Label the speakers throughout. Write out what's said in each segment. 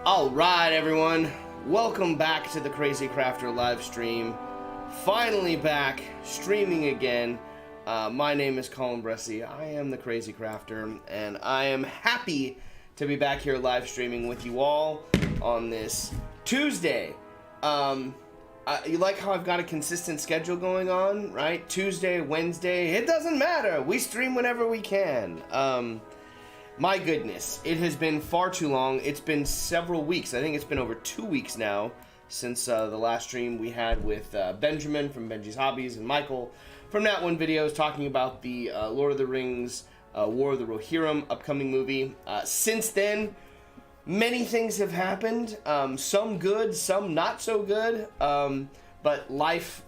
Speaker 1: Alright everyone, welcome back to the Crazy Crafter live stream. Finally back, streaming again. My name is Collin. I am the Crazy Crafter, and I am happy to be back here live streaming with you all on this Tuesday. You like how I've got a consistent schedule going on, right? Tuesday, Wednesday, it doesn't matter. We stream whenever we can. My goodness, it has been far too long. It's been several weeks. I think it's been over 2 weeks now since the last stream we had with Benjamin from Benji's Hobbies and Michael from That One Videos talking about the Lord of the Rings War of the Rohirrim upcoming movie. Since then, many things have happened. Some good, some not so good. But life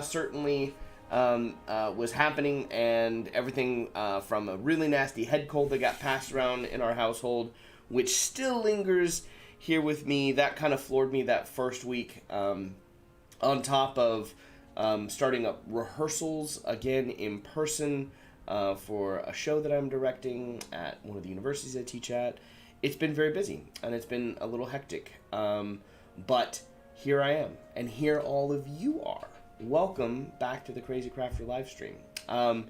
Speaker 1: certainly was happening, and everything from a really nasty head cold that got passed around in our household, which still lingers here with me. That kind of floored me that first week, on top of starting up rehearsals again in person for a show that I'm directing at one of the universities I teach at. It's been very busy, and it's been a little hectic, but here I am, and here all of you are. Welcome back to the Crazy Crafter live stream. I'm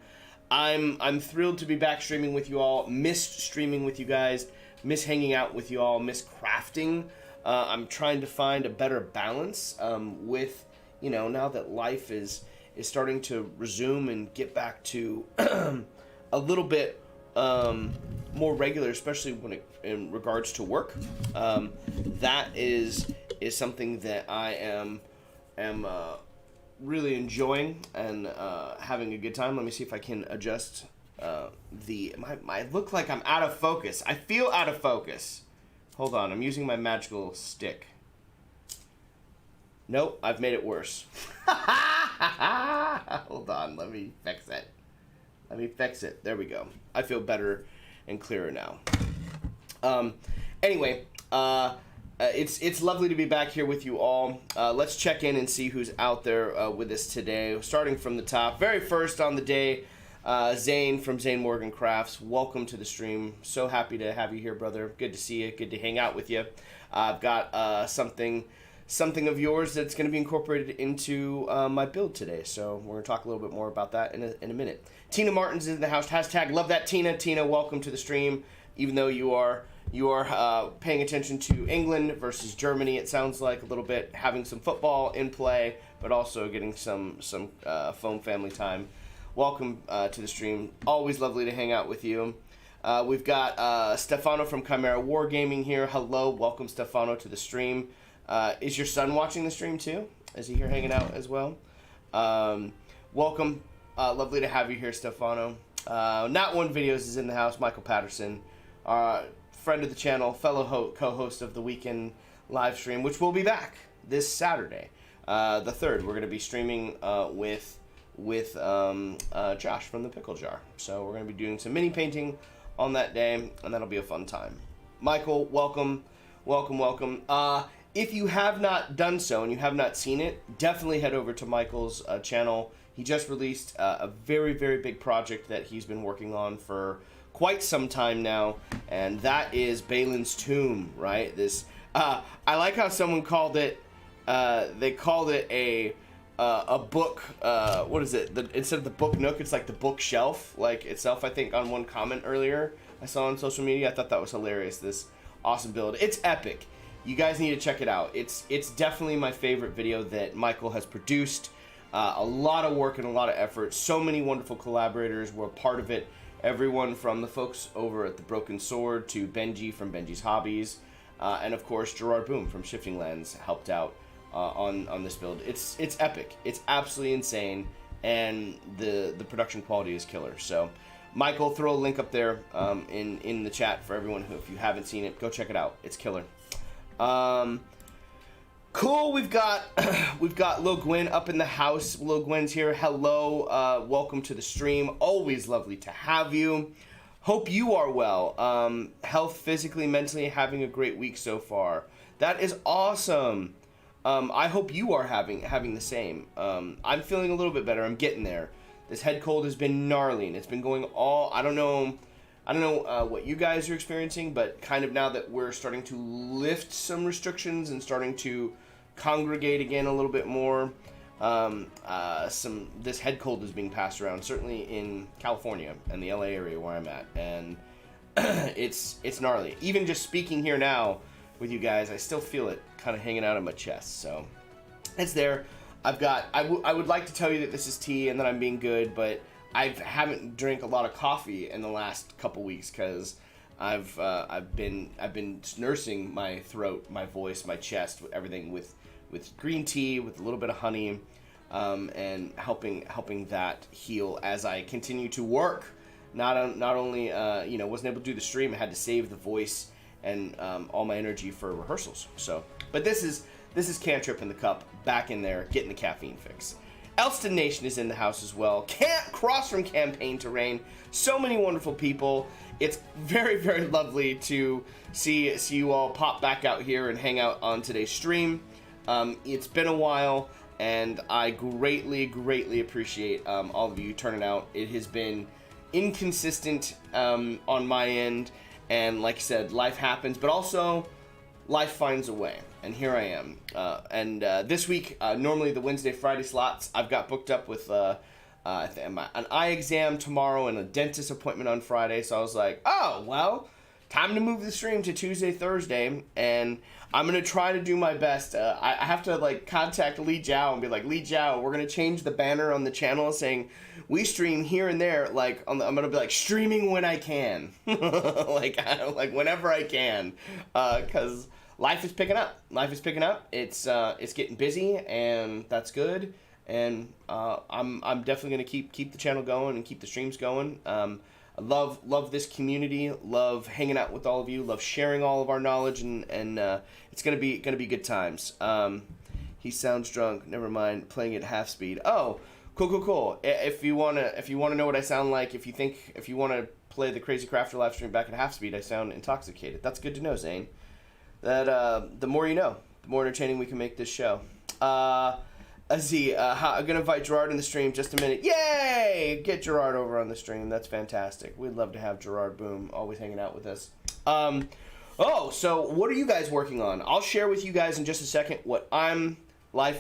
Speaker 1: thrilled to be back streaming with you all. Missed streaming with you guys. Miss hanging out with you all. Miss crafting. I'm trying to find a better balance with, now that life is starting to resume and get back to a little bit more regular, especially in regards to work. That is something that I am really enjoying and having a good time. Let me see if I can adjust I look like I'm out of focus. I feel out of focus. Hold on, I'm using my magical stick. Nope, I've made it worse. Hold on, let me fix it. There we go. I feel better and clearer now. Anyway, it's lovely to be back here with you all. Let's check in and see who's out there with us today. Starting from the top, very first on the day, Zane from Zane Morgan Crafts. Welcome to the stream. So happy to have you here, brother. Good to see you. Good to hang out with you. I've got something of yours that's going to be incorporated into my build today. So we're going to talk a little bit more about that in a minute. Tina Martin's in the house. Hashtag love that Tina. Tina, welcome to the stream. Even though you are paying attention to England versus Germany, it sounds like a little bit, having some football in play, but also getting some foam family time. Welcome to the stream. Always lovely to hang out with you. We've got Stefano from Chimera Wargaming here. Hello, welcome Stefano to the stream. Is your son watching the stream too? Is he here hanging out as well? Welcome. Lovely to have you here, Stefano. Not One Videos is in the house. Michael Patterson, friend of the channel, fellow co-host of the weekend live stream, which will be back this Saturday, the 3rd. We're going to be streaming with Josh from the Pickle Jar. So we're going to be doing some mini painting on that day, and that'll be a fun time. Michael, welcome. If you have not done so and you have not seen it, definitely head over to Michael's channel. He just released a very, very big project that he's been working on for quite some time now, and that is Balin's Tomb, right? This I like how someone called it. They called it a book. What is it? Instead of the book nook, it's like the bookshelf, like itself. I think on one comment earlier I saw on social media, I thought that was hilarious. This awesome build. It's epic. You guys need to check it out. It's definitely my favorite video that Michael has produced. A lot of work and a lot of effort. So many wonderful collaborators were a part of it. Everyone from the folks over at The Broken Sword to Benji from Benji's Hobbies, and of course Gerard Boom from Shifting Lens helped out on this build. It's epic. It's absolutely insane, and the production quality is killer. So, Michael, throw a link up there in the chat for everyone who, if you haven't seen it, go check it out. It's killer. Cool. We've got Lil Gwen up in the house. Lil Gwen's here. Hello. Welcome to the stream. Always lovely to have you. Hope you are well. Health, physically, mentally, having a great week so far. That is awesome. I hope you are having the same. I'm feeling a little bit better. I'm getting there. This head cold has been gnarly, and it's been going I don't know I don't know what you guys are experiencing, but kind of now that we're starting to lift some restrictions and starting to congregate again a little bit more, this head cold is being passed around, certainly in California and the LA area where I'm at, and it's gnarly. Even just speaking here now with you guys, I still feel it kind of hanging out of my chest. So it's there. I would like to tell you that this is tea and that I'm being good, but I haven't drank a lot of coffee in the last couple weeks because I've been nursing my throat, my voice, my chest, everything with green tea with a little bit of honey, and helping that heal as I continue to work. Not only wasn't able to do the stream, I had to save the voice and all my energy for rehearsals. So, but this is Cantrip in the cup, back in there, getting the caffeine fix. Elston Nation is in the house as well. Can't cross from campaign terrain. So many wonderful people. It's very, very lovely to see you all pop back out here and hang out on today's stream. It's been a while, and I greatly, greatly appreciate all of you turning out. It has been inconsistent on my end, and like I said, life happens, but also life finds a way. And here I am. This week, normally the Wednesday, Friday slots, I've got booked up with an eye exam tomorrow and a dentist appointment on Friday. So I was like, oh, well, time to move the stream to Tuesday, Thursday. And I'm going to try to do my best. I have to contact Li Jiao and be like, Li Jiao, we're going to change the banner on the channel saying we stream here and there. I'm going to be like streaming when I can. like whenever I can. Because life is picking up. It's getting busy, and that's good. And I'm definitely gonna keep the channel going and keep the streams going. I love this community. Love hanging out with all of you. Love sharing all of our knowledge, and it's gonna be good times. He sounds drunk. Never mind. Playing at half speed. Oh, cool. If you wanna know what I sound like, if you wanna play the Crazy Crafter live stream back at half speed, I sound intoxicated. That's good to know, Zane. That the more you know, the more entertaining we can make this show. Let's see. I'm gonna invite Gerard in the stream just a minute. Yay! Get Gerard over on the stream. That's fantastic. We'd love to have Gerard Boom always hanging out with us. So what are you guys working on? I'll share with you guys in just a second what life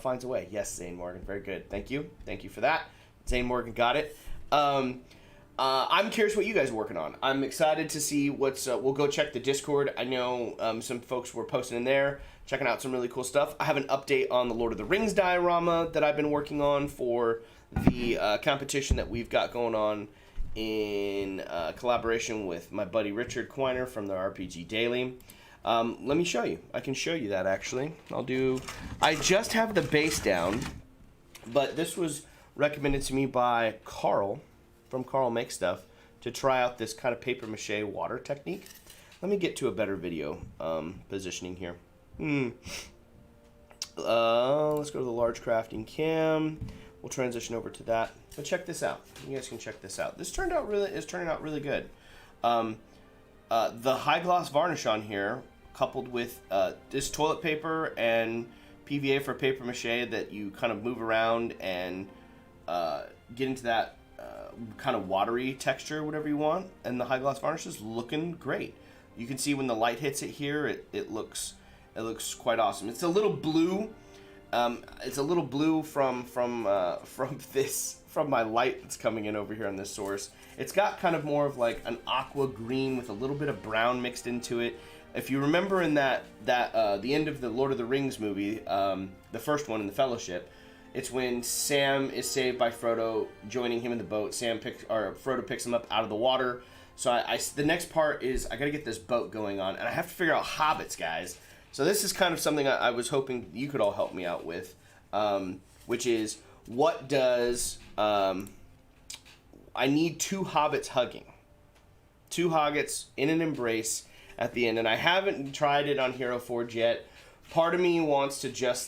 Speaker 1: finds a way. Yes, Zane Morgan. Very good. Thank you for that. Zane Morgan got it. I'm curious what you guys are working on. I'm excited to see what's... we'll go check the Discord. I know some folks were posting in there, checking out some really cool stuff. I have an update on the Lord of the Rings diorama that I've been working on for the competition that we've got going on in collaboration with my buddy Richard Quiner from the RPG Daily. Let me show you. I can show you that, actually. I just have the base down, but this was recommended to me by Carl from Carl Makes Stuff to try out this kind of paper mache water technique. Let me get to a better video positioning here. Let's go to the large crafting cam. We'll transition over to that. But check this out. You guys can check this out. This turning out really good. The high gloss varnish on here, coupled with this toilet paper and PVA for paper mache that you kind of move around and get into that kind of watery texture, whatever you want, and the high gloss varnish is looking great. You can see when the light hits it here, it looks quite awesome. It's a little blue. It's a little blue from my light that's coming in over here on this source. It's got kind of more of like an aqua green with a little bit of brown mixed into it. If you remember in the end of the Lord of the Rings movie, the first one in the Fellowship, it's when Sam is saved by Frodo, joining him in the boat. Frodo picks him up out of the water. So the next part is I got to get this boat going on, and I have to figure out hobbits, guys. So this is kind of something I was hoping you could all help me out with, which is what does I need two hobbits hugging, two hobbits in an embrace at the end, and I haven't tried it on Hero Forge yet. Part of me wants to just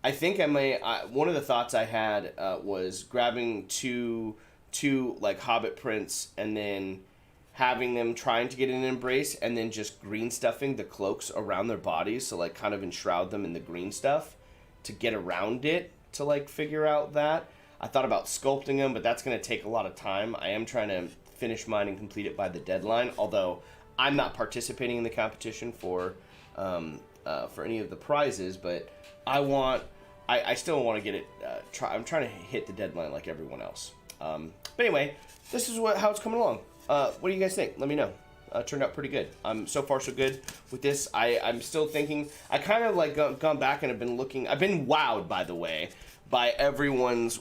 Speaker 1: I think I may. One of the thoughts I had was grabbing two Hobbit prints and then having them trying to get in an embrace and then just green stuffing the cloaks around their bodies, so kind of enshroud them in the green stuff to get around it to figure out that. I thought about sculpting them, but that's going to take a lot of time. I am trying to finish mine and complete it by the deadline. Although I'm not participating in the competition for any of the prizes, but I still want to get it. I'm trying to hit the deadline like everyone else. But anyway, this is how it's coming along. What do you guys think? Let me know. Turned out pretty good. So far so good with this. I'm still thinking. I kind of like gone back and have been looking. I've been wowed, by the way, by everyone's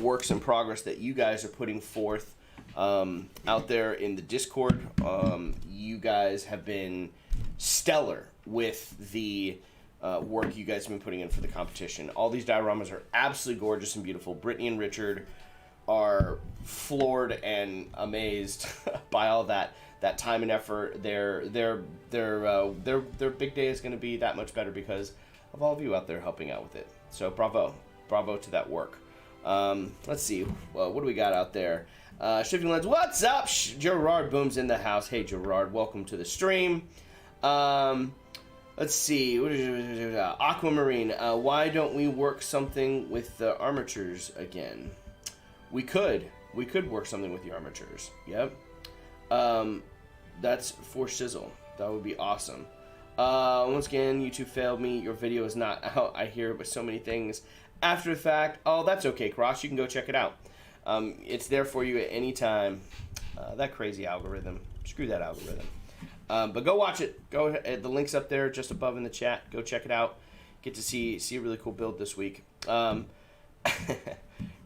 Speaker 1: works in progress that you guys are putting forth out there in the Discord. You guys have been stellar with the work you guys have been putting in for the competition. All these dioramas are absolutely gorgeous and beautiful. Brittany and Richard are floored and amazed by all that time and effort. Their big day is going to be that much better because of all of you out there helping out with it. So bravo to that work. Let's see, what do we got out there? Shifting Lens, what's up? Gerard Boom's in the house. Hey Gerard, welcome to the stream. Let's see, Aquamarine, why don't we work something with the armatures again? We could work something with the armatures. Yep. That's for shizzle. That would be awesome. Once again, YouTube failed me. Your video is not out. I hear but so many things after the fact. Oh, that's okay, Cross. You can go check it out. It's there for you at any time. That crazy algorithm. Screw that algorithm. But go watch it. Go ahead. The link's up there just above in the chat. Go check it out. Get to see a really cool build this week.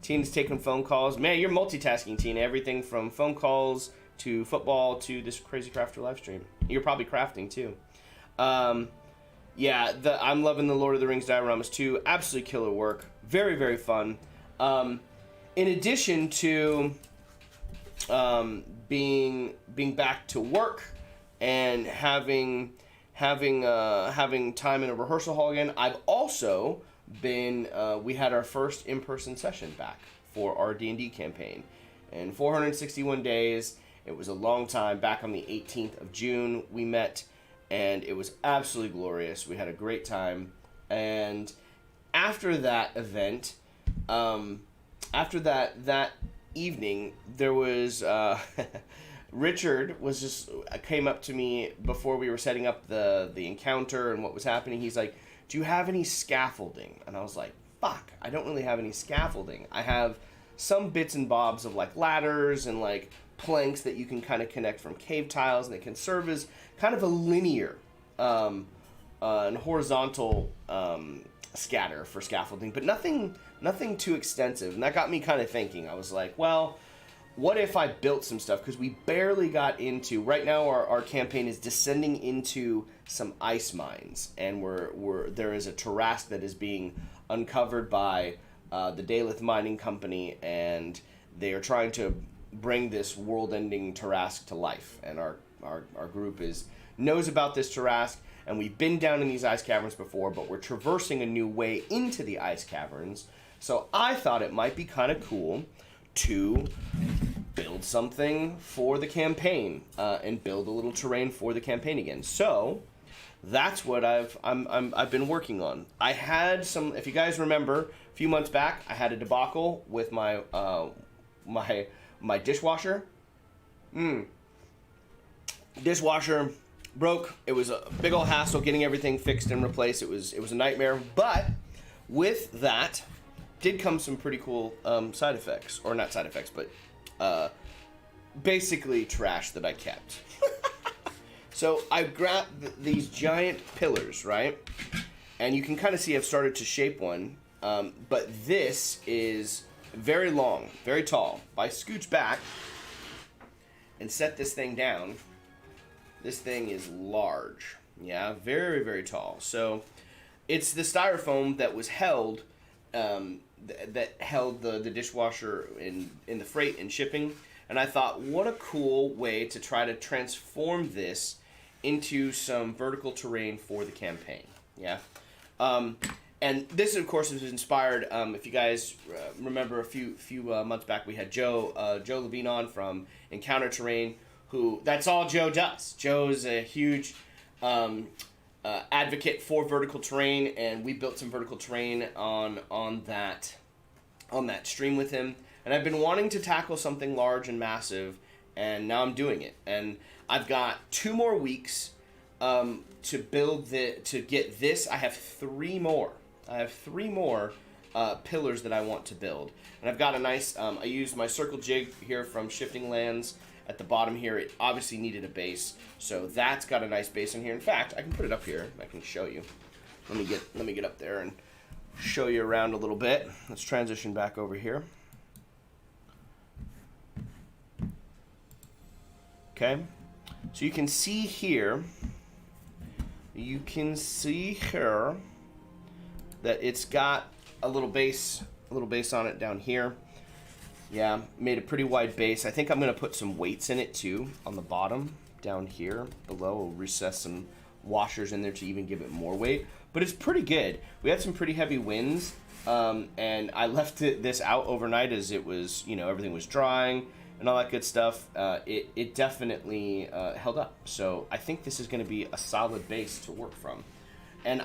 Speaker 1: Tina's taking phone calls. Man, you're multitasking, Tina. Everything from phone calls to football to this Crazy Crafter live stream. You're probably crafting too. Yeah, I'm loving the Lord of the Rings dioramas too. Absolutely killer work. Very, very fun. In addition to being back to work and having time in a rehearsal hall again, I've also been we had our first in-person session back for our D&D campaign. And 461 days. It was a long time. Back on the 18th of June, we met, and it was absolutely glorious. We had a great time. And after that event, after that evening, there was Richard came up to me before we were setting up the encounter and what was happening. He's like, "Do you have any scaffolding?" And I was like, "Fuck, I don't really have any scaffolding. I have some bits and bobs of like ladders and like planks that you can kind of connect from cave tiles, and they can serve as kind of a linear and horizontal scatter for scaffolding, but nothing too extensive." And that got me kind of thinking. I was like, well, what if I built some stuff? Because we barely got into, right now our campaign is descending into some ice mines, and there is a terrasse that is being uncovered by the Daleth Mining Company, and they are trying to bring this world-ending terrasse to life. And our group knows about this terrasse, and we've been down in these ice caverns before, but we're traversing a new way into the ice caverns. So I thought it might be kind of cool to build something for the campaign and build a little terrain for the campaign again. So that's what I've been working on. I had some, if you guys remember, a few months back, I had a debacle with my dishwasher. Dishwasher broke. It was a big old hassle getting everything fixed and replaced. It was a nightmare. But with that did come some pretty cool side effects, or not side effects, but basically trash that I kept. So I grabbed these giant pillars, right? And you can kind of see I've started to shape one. But this is very long, very tall. If I scooch back and set this thing down, this thing is large. Yeah, very, very tall. So it's the styrofoam that was held, that held the dishwasher in the freight and shipping. And I thought, what a cool way to try to transform this into some vertical terrain for the campaign. Yeah. And this, of course, is inspired. If you guys remember, a few months back, we had Jo Levin on from Encounter Terrain, who that's all Joe does. Joe is a huge advocate for vertical terrain, and we built some vertical terrain on that stream with him. And I've been wanting to tackle something large and massive and now I'm doing it. And I've got 2 more weeks to get this. I have 3 more. Pillars that I want to build. And I've got a nice, I used my circle jig here from Shifting Lands. At the bottom here, it obviously needed a base, so that's got a nice base in here. In fact, I can put it up here. I can show you. Let me get up there and show you around a little bit. Let's transition back over here. Okay, so you can see here. That it's got a little base on it down here. Yeah, made a pretty wide base. I think I'm going to put some weights in it too on the bottom down here below. We'll recess some washers in there to even give it more weight. But it's pretty good. We had some pretty heavy winds, and I left this out overnight as it was, everything was drying and all that good stuff. It definitely held up. So I think this is going to be a solid base to work from. And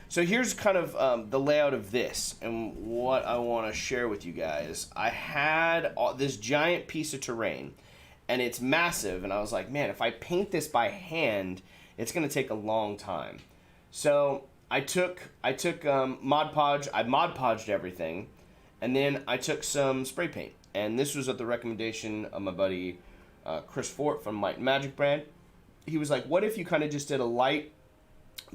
Speaker 1: so here's kind of the layout of this and what I want to share with you guys. I had this giant piece of terrain, and it's massive, and I was like, man, if I paint this by hand, it's going to take a long time. So I took Mod Podge. I Mod Podged everything, and then I took some spray paint. And this was at the recommendation of my buddy Chris Fort from Might and Magic brand. He was like, what if you kind of just did a light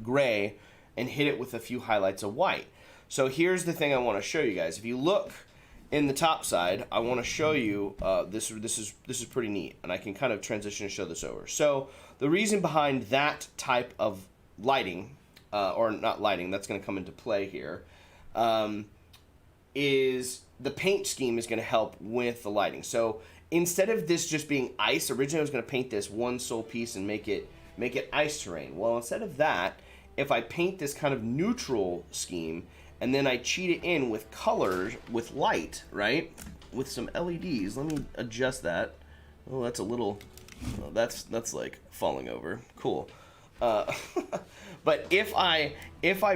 Speaker 1: gray and hit it with a few highlights of white? So here's the thing I want to show you guys. If you look in the top side, I want to show you this is pretty neat, and I can kind of transition and show this over. So the reason behind that type of lighting, or not lighting, that's going to come into play here, is the paint scheme is going to help with the lighting. So instead of this just being ice, originally I was going to paint this one sole piece and make it ice terrain. Well, instead of that, if I paint this kind of neutral scheme and then I cheat it in with colors, with light, right? With some LEDs. Let me adjust that. Oh, that's a little, that's like falling over. Cool. But if I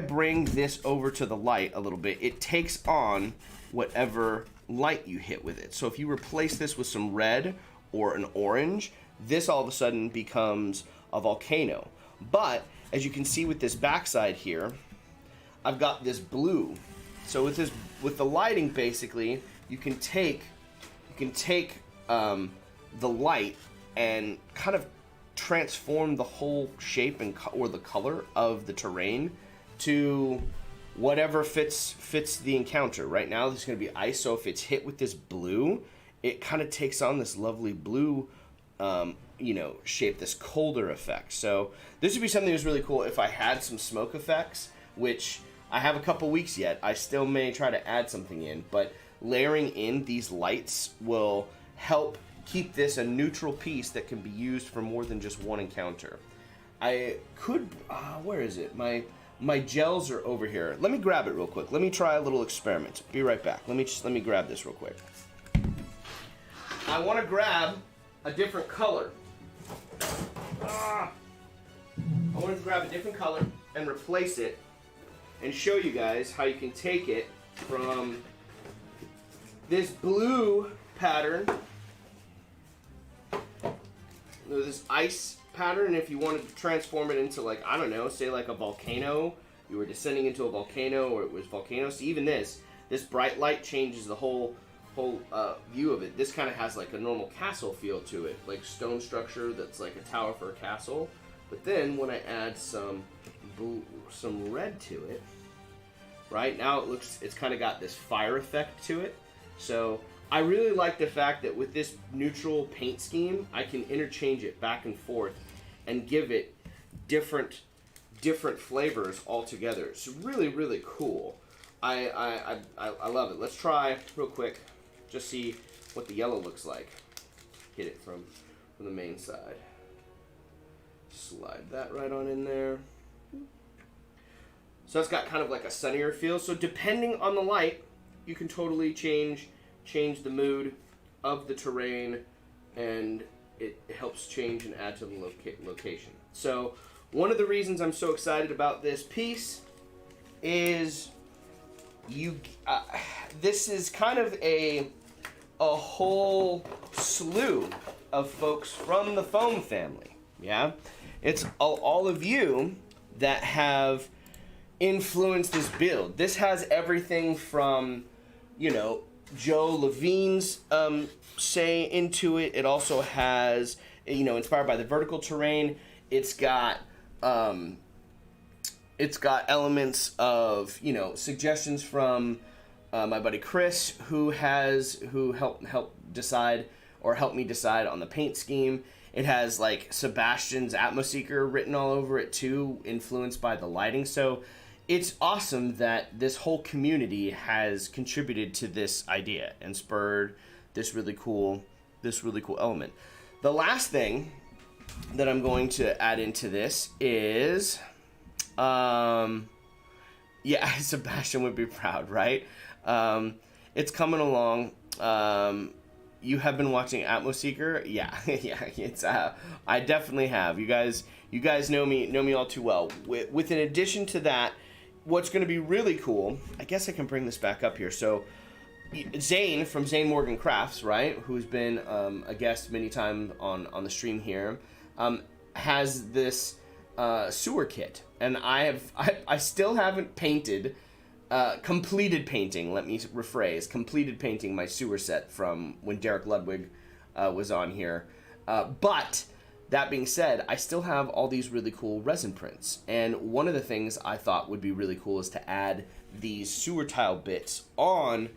Speaker 1: bring this over to the light a little bit, it takes on whatever light you hit with it. So if you replace this with some red or an orange, this all of a sudden becomes a volcano. But as you can see with this backside here, I've got this blue. So with the lighting, basically, you can take the light and kind of transform the whole shape or the color of the terrain to whatever fits the encounter. Right now, this is going to be ice, so if it's hit with this blue, it kind of takes on this lovely blue shape, this colder effect. So this would be something that was really cool if I had some smoke effects, which I have a couple weeks yet. I still may try to add something in, but layering in these lights will help keep this a neutral piece that can be used for more than just one encounter. I could, where is it? My gels are over here. Let me grab it real quick. Let me try a little experiment. Be right back. Let me grab this real quick. I want to grab a different color. I want to grab a different color and replace it and show you guys how you can take it from this blue pattern, this ice pattern, if you wanted to transform it into, like, I don't know, say like a volcano. You were descending into a volcano, or it was volcano. So even this bright light changes the whole view of it. This kind of has like a normal castle feel to it, like stone structure that's like a tower for a castle. But then when I add some red to it, right now it's kind of got this fire effect to it. So I really like the fact that with this neutral paint scheme, I can interchange it back and forth and give it different flavors altogether. It's really, really cool. I love it. Let's try real quick, just see what the yellow looks like. Hit it from the main side. Slide that right on in there. So it's got kind of like a sunnier feel. So depending on the light, you can totally change the mood of the terrain, and it helps change and add to the location. So one of the reasons I'm so excited about this piece is this is kind of a a whole slew of folks from the foam family. Yeah, it's all of you that have influenced this build. This has everything from, you know, Jo Levin's say into it. It also has, you know, inspired by the vertical terrain. It's got elements of, you know, suggestions from my buddy Chris, who helped me decide on the paint scheme. It has like Sebastian's Atmoseeker written all over it too, influenced by the lighting. So it's awesome that this whole community has contributed to this idea and spurred this really cool element. The last thing that I'm going to add into this is, yeah, Sebastian would be proud, right? It's coming along. You have been watching Atmoseeker? Yeah, yeah. It's I definitely have. You guys know me all too well. With in addition to that, what's going to be really cool, I guess I can bring this back up here. So, Zane from Zane Morgan Crafts, right, who's been a guest many times on the stream here, has this sewer kit, and I still haven't painted. Completed painting my sewer set from when Derek Ludwig was on here. But that being said, I still have all these really cool resin prints. And one of the things I thought would be really cool is to add these sewer tile bits on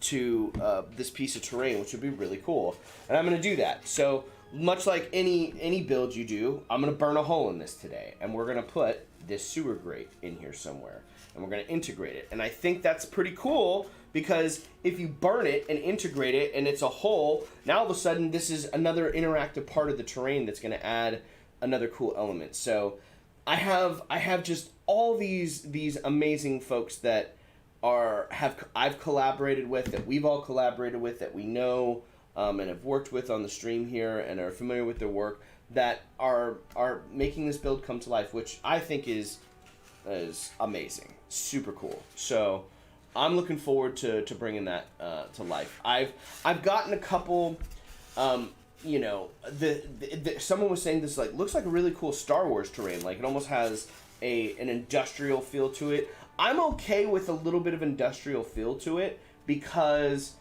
Speaker 1: to this piece of terrain, which would be really cool. And I'm going to do that. So much like any build you do, I'm going to burn a hole in this today. And we're going to put this sewer grate in here somewhere. And we're going to integrate it. And I think that's pretty cool because if you burn it and integrate it and it's a hole, now all of a sudden this is another interactive part of the terrain that's going to add another cool element. So I have just all these amazing folks that I've collaborated with, that we've all collaborated with, that we know and have worked with on the stream here and are familiar with their work, that are making this build come to life, which I think is amazing. Super cool. So I'm looking forward to bringing that to life. I've gotten a couple, you know, someone was saying this looks like a really cool Star Wars terrain. Like it almost has an industrial feel to it. I'm okay with a little bit of industrial feel to it because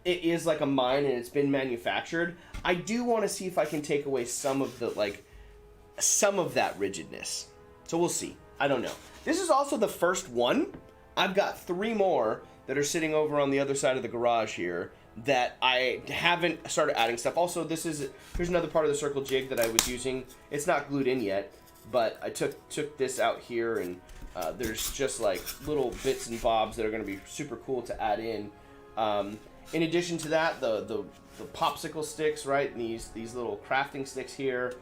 Speaker 1: it is like a mine and it's been manufactured. I do want to see if I can take away some of that rigidness. So we'll see. I don't know. This is also the first one. I've got 3 more that are sitting over on the other side of the garage here that I haven't started adding stuff. Also, here's another part of the circle jig that I was using. It's not glued in yet, but I took this out here, and there's just like little bits and bobs that are going to be super cool to add in. In addition to that, the popsicle sticks, right? And these little crafting sticks here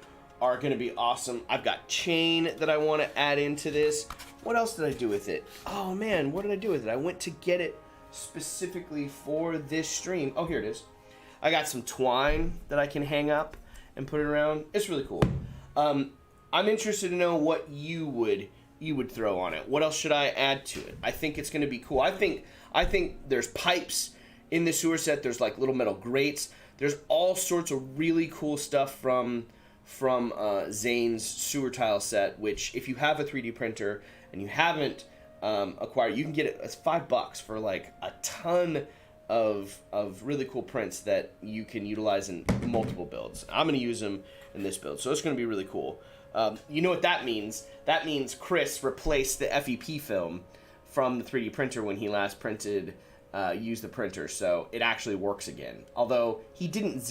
Speaker 1: are going to be awesome. I've got chain that I want to add into this. What else did I do with it? Oh man, what did I do with it? I went to get it specifically for this stream. Oh, here it is. I got some twine that I can hang up and put it around. It's really cool. I'm interested to know what you would throw on it. What else should I add to it? I think it's going to be cool. I think there's pipes in the sewer set. There's like little metal grates. There's all sorts of really cool stuff from Zane's sewer tile set, which if you have a 3D printer and you haven't acquired, you can get it. It's $5 for like a ton of really cool prints that you can utilize in multiple builds. I'm going to use them in this build, so it's going to be really cool. You know what that means? That means Chris replaced the FEP film from the 3D printer when he last used the printer, so it actually works again. Although he didn't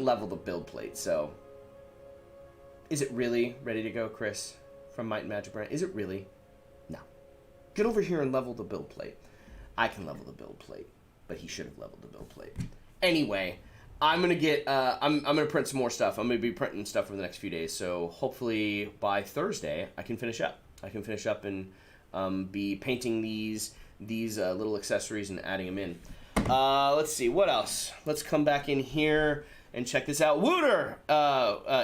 Speaker 1: level the build plate, so. Is it really ready to go, Chris, from Might and Magic Brand? Is it really? No. Get over here and level the build plate. I can level the build plate, but he should have leveled the build plate. Anyway, I'm gonna get. I'm gonna print some more stuff. I'm gonna be printing stuff for the next few days. So hopefully by Thursday I can finish up. And be painting these little accessories and adding them in. Let's see what else. Let's come back in here and check this out. Wouter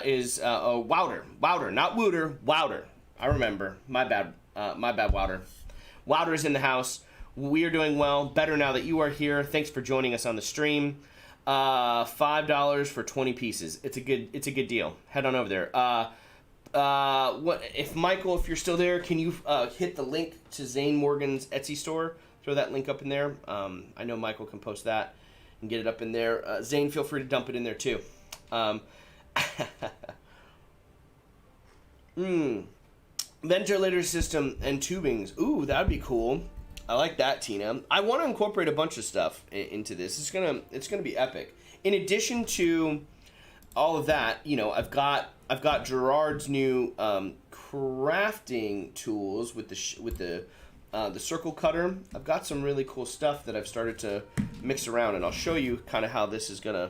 Speaker 1: is Wouter, not Wouter, Wouter. I remember. My bad, Wouter. Wouter is in the house. We are doing well, better now that you are here. Thanks for joining us on the stream. $5 for 20 pieces. It's a good deal. Head on over there. What if Michael, if you're still there, can you hit the link to Zane Morgan's Etsy store? Throw that link up in there. I know Michael can post that and get it up in there. Zane, feel free to dump it in there too. Ventilator system and tubings. Ooh, that'd be cool. I like that, Tina. I want to incorporate a bunch of stuff into this. It's gonna be epic. In addition to all of that, you know, I've got Gerard's new crafting tools with the circle cutter. I've got some really cool stuff that I've started to mix around, and I'll show you kind of how this is gonna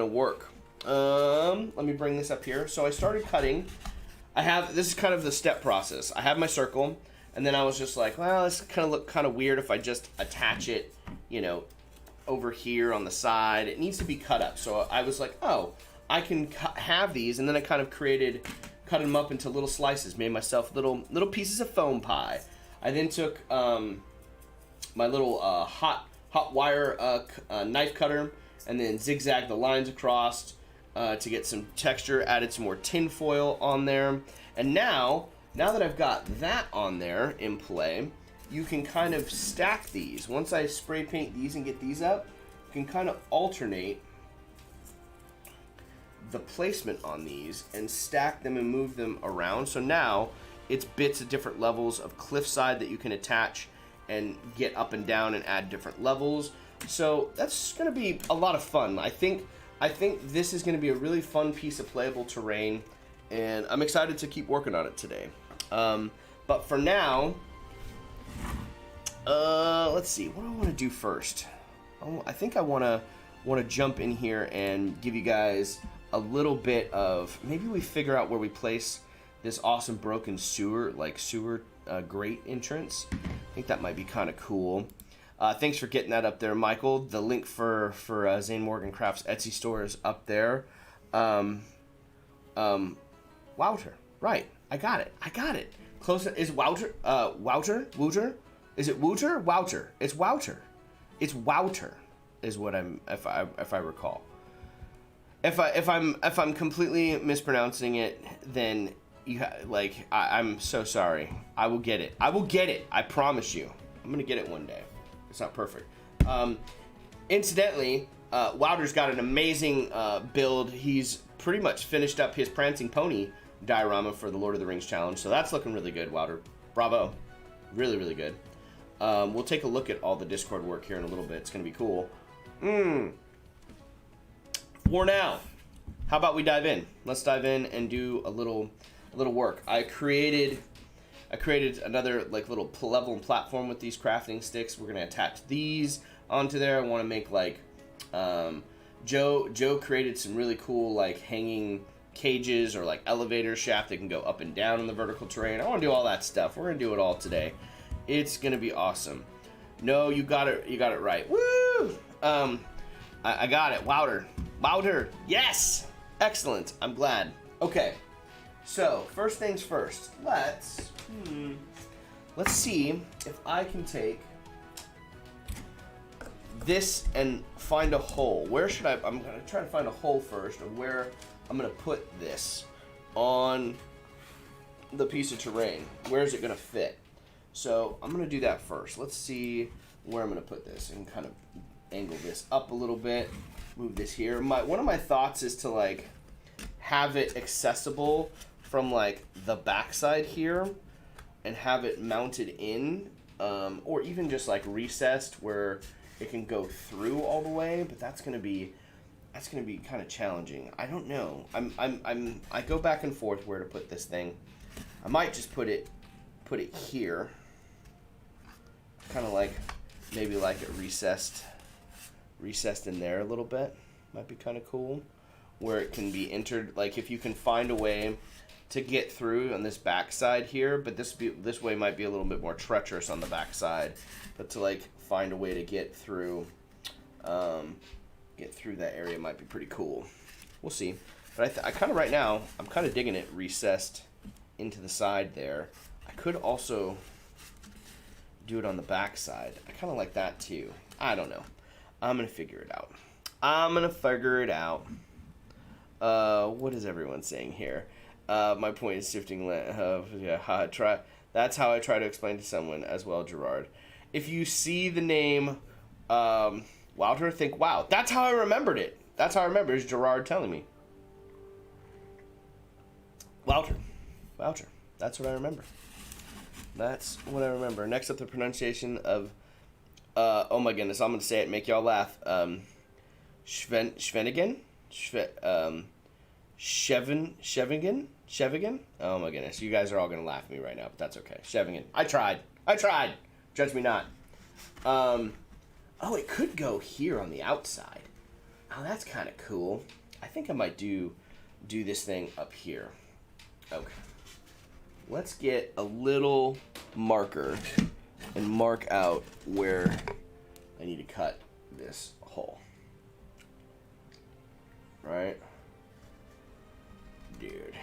Speaker 1: work. Let me bring this up here. So I started cutting. This is kind of the step process. I have my circle, and then I was just like, well, this kind of look kind of weird if I just attach it, you know, over here on the side. It needs to be cut up. So I was like, oh, I can have these, and then I kind of cut them up into little slices, made myself little pieces of foam pie. I then took my little hot wire knife cutter, and then zigzagged the lines across to get some texture, added some more tin foil on there. And now that I've got that on there in play, you can kind of stack these. Once I spray paint these and get these up, you can kind of alternate the placement on these and stack them and move them around. So now it's bits at different levels of cliffside that you can attach and get up and down and add different levels. So that's going to be a lot of fun. I think this is going to be a really fun piece of playable terrain, and I'm excited to keep working on it today. But for now, let's see, what do I want to do first? I think I want to jump in here and give you guys a little bit of, maybe we figure out where we place this awesome broken sewer grate entrance. I think that might be kind of cool. Thanks for getting that up there, Michael. The link for Zane Morgan Crafts Etsy store is up there. Wouter, right? I got it. Close. Is Wouter? Wouter? Is it Wouter? Wouter. It's Wouter. It's Wouter, is what I'm. If I recall. If I'm completely mispronouncing it, then I'm so sorry. I will get it. I promise you. I'm gonna get it one day. It's not perfect. Incidentally, Wouter's got an amazing build. He's pretty much finished up his Prancing Pony diorama for the Lord of the Rings challenge, so that's looking really good, Wouter. Bravo. Really, really good. We'll take a look at all the Discord work here in a little bit. It's going to be cool. For now, how about we dive in? Let's dive in and do a little work. I created another little level and platform with these crafting sticks. We're going to attach these onto there. I want to make Joe created some really cool hanging cages or elevator shaft that can go up and down in the vertical terrain. I want to do all that stuff. We're going to do it all today. It's going to be awesome. No, you got it right. Woo! I got it. Wouter. Yes! Excellent. I'm glad. Okay. So, first things first. Let's see if I can take this and find a hole. Where should I'm going to try to find a hole first of where I'm going to put this on the piece of terrain. Where is it going to fit? So, I'm going to do that first. Let's see where I'm going to put this and kind of angle this up a little bit. Move this here. One of my thoughts is to have it accessible from the backside here and have it mounted in, or even just recessed where it can go through all the way. But that's gonna be kind of challenging. I don't know. I go back and forth where to put this thing. I might just put it here, kind of maybe it recessed in there a little bit. Might be kind of cool, where it can be entered. If you can find a way to get through on this backside here, but this way might be a little bit more treacherous on the backside. But to find a way to get through that area might be pretty cool. We'll see. But I kind of right now I'm kind of digging it recessed into the side there. I could also do it on the back side. I kind of like that too. I don't know. I'm going to figure it out. I'm going to figure it out. What is everyone saying here? My point is shifting. Try. That's how I try to explain to someone as well, Gerard. If you see the name Wouter, think, wow, that's how I remembered it. That's how I remember it, is Gerard telling me. Wouter. That's what I remember. That's what I remember. Next up, the pronunciation of, oh my goodness, I'm going to say it and make y'all laugh. Schwenigen? Chevigan? Oh my goodness, you guys are all going to laugh at me right now, but that's okay. Chevigan. I tried. Judge me not. Oh, it could go here on the outside. Oh, that's kind of cool. I think I might do this thing up here. Okay. Let's get a little marker and mark out where I need to cut this hole. Right? Dude.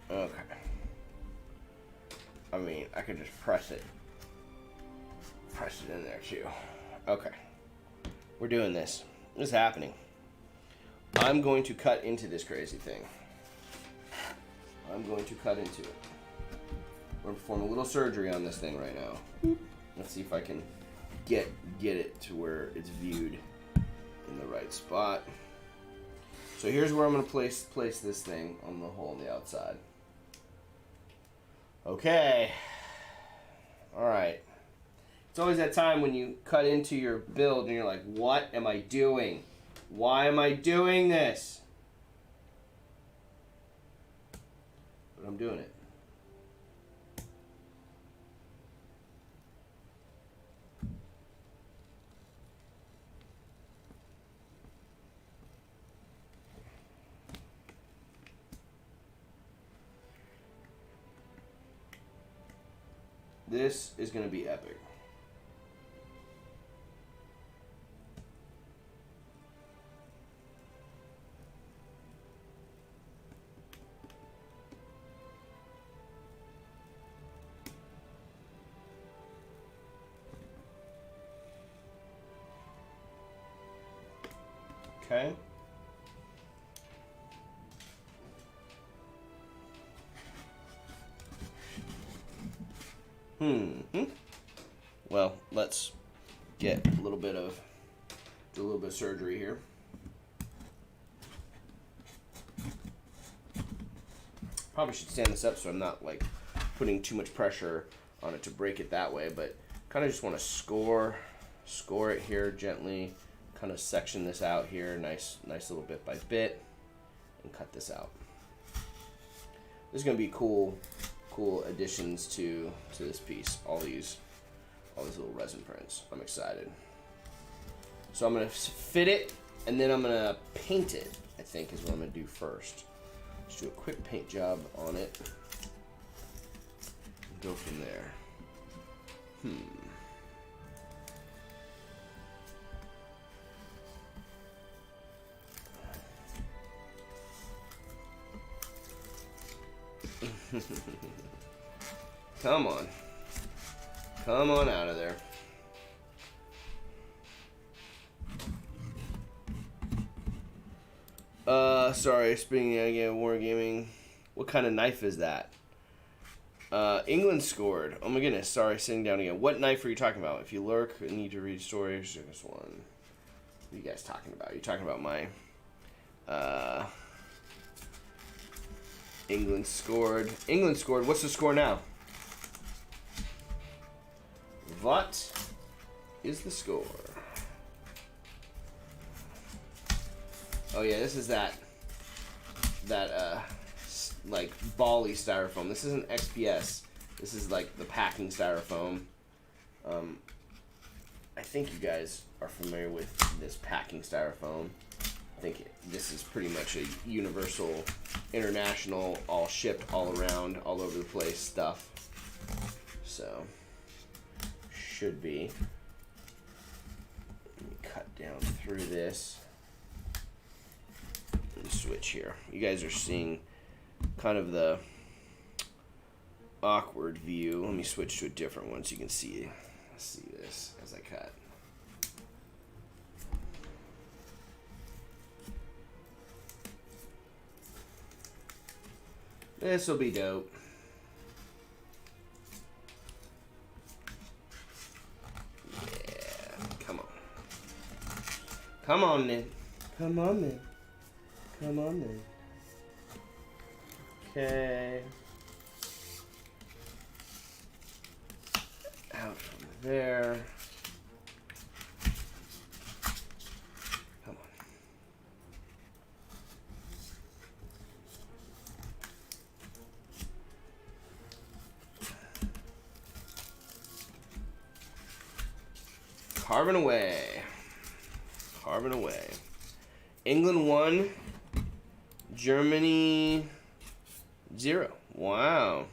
Speaker 1: Okay. I mean, I could just press it in there too. Okay. We're doing this. This is happening. I'm going to cut into this crazy thing. I'm going to cut into it. We're going to perform a little surgery on this thing right now. Let's see if I can get it to where it's viewed in the right spot. So here's where I'm going to place this thing on the hole on the outside. Okay. All right. It's always that time when you cut into your build and you're like, what am I doing? Why am I doing this? But I'm doing it. This is going to be epic. Okay. Well, let's get a little bit of surgery here. Probably should stand this up so I'm not like putting too much pressure on it to break it that way, but kind of just want to score it here gently, kind of section this out here, nice little bit by bit, and cut this out. This is going to be cool additions to this piece. All these little resin prints. I'm excited. So I'm going to fit it, and then I'm going to paint it, I think is what I'm going to do first. Just do a quick paint job on it. And go from there. Come on. Come on out of there. Sorry, speaking again, Wargaming. What kind of knife is that? England scored. Oh my goodness, sorry, sitting down again. What knife are you talking about? If you lurk and need to read stories, this one. What are you guys talking about? Are you talking about my, England scored. England scored. What's the score now? What is the score? Oh yeah, this is that like Bali styrofoam. This isn't XPS. This is like the packing styrofoam. I think you guys are familiar with this packing styrofoam. I think this is pretty much a universal, international, all shipped, all around, all over the place stuff. So, should be. down through this. And switch here. You guys are seeing kind of the awkward view. Let me switch to a different one so you can see this as I cut. This will be dope. Yeah, come on. Come on then. Come on then. Come on then. Okay. Out from there. Come on. Carving away. Carving away. England 1, Germany 0. Wow.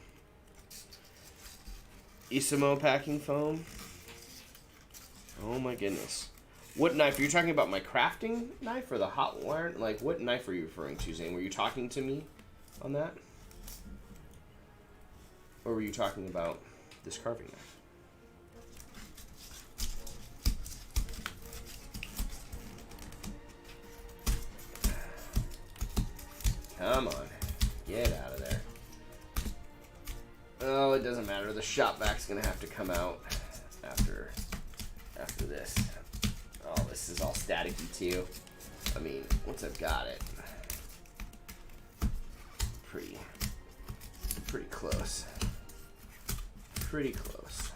Speaker 1: Isimo packing foam. Oh my goodness. What knife? Are you talking about my crafting knife or the hot wire? Like, what knife are you referring to, Zane? Were you talking to me on that? Or were you talking about this carving knife? Come on. Get out of there. Oh, it doesn't matter. The shop vac's gonna have to come out after this. Oh, this is all staticky too. I mean, once I've got it. Pretty close. Pretty close.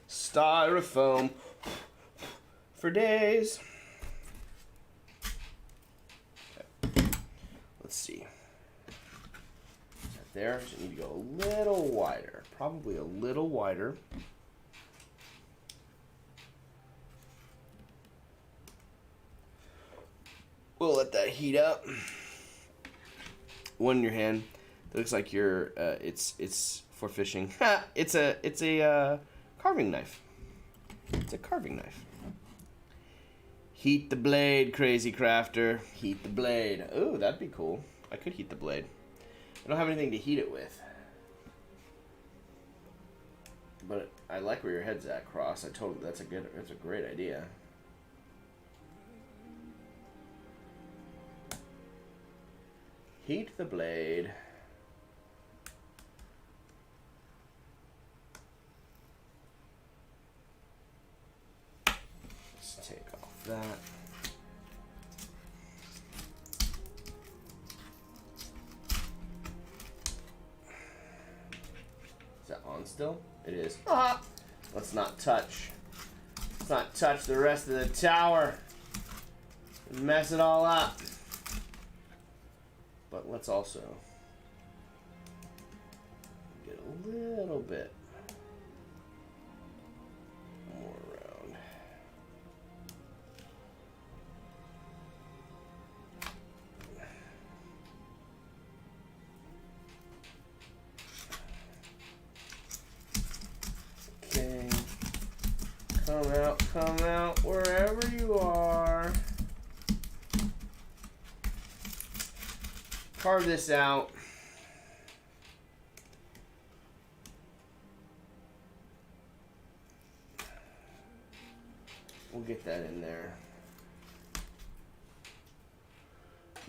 Speaker 1: Styrofoam for days. Okay. Let's see. Is that there? Does it need to go a little wider? Probably a little wider. We'll let that heat up. One in your hand. It looks like you're. It's for fishing. It's a carving knife. It's a carving knife. Heat the blade, crazy crafter. Heat the blade. Oh, that'd be cool. I could heat the blade. I don't have anything to heat it with. But I like where your head's at, Cross. That's a great idea. Heat the blade. Let's take off that. Is that on still? It is. Ah! Let's not touch. Let's not touch the rest of the tower. Mess it all up. But let's also get a little bit more around. Okay. Come out, wherever you are. Carve this out. We'll get that in there.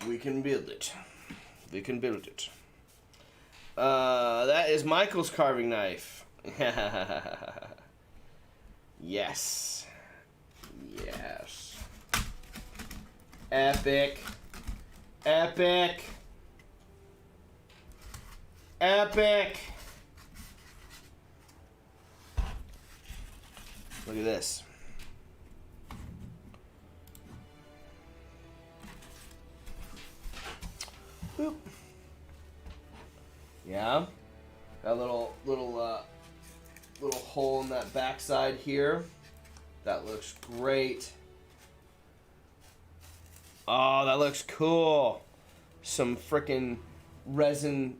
Speaker 1: We can build it. We can build it. That is Michael's carving knife. Yes. Yes. Epic. Epic. Epic! Look at this. Boop. Yeah. That little hole in that backside here. That looks great. Oh, that looks cool. Some frickin' resin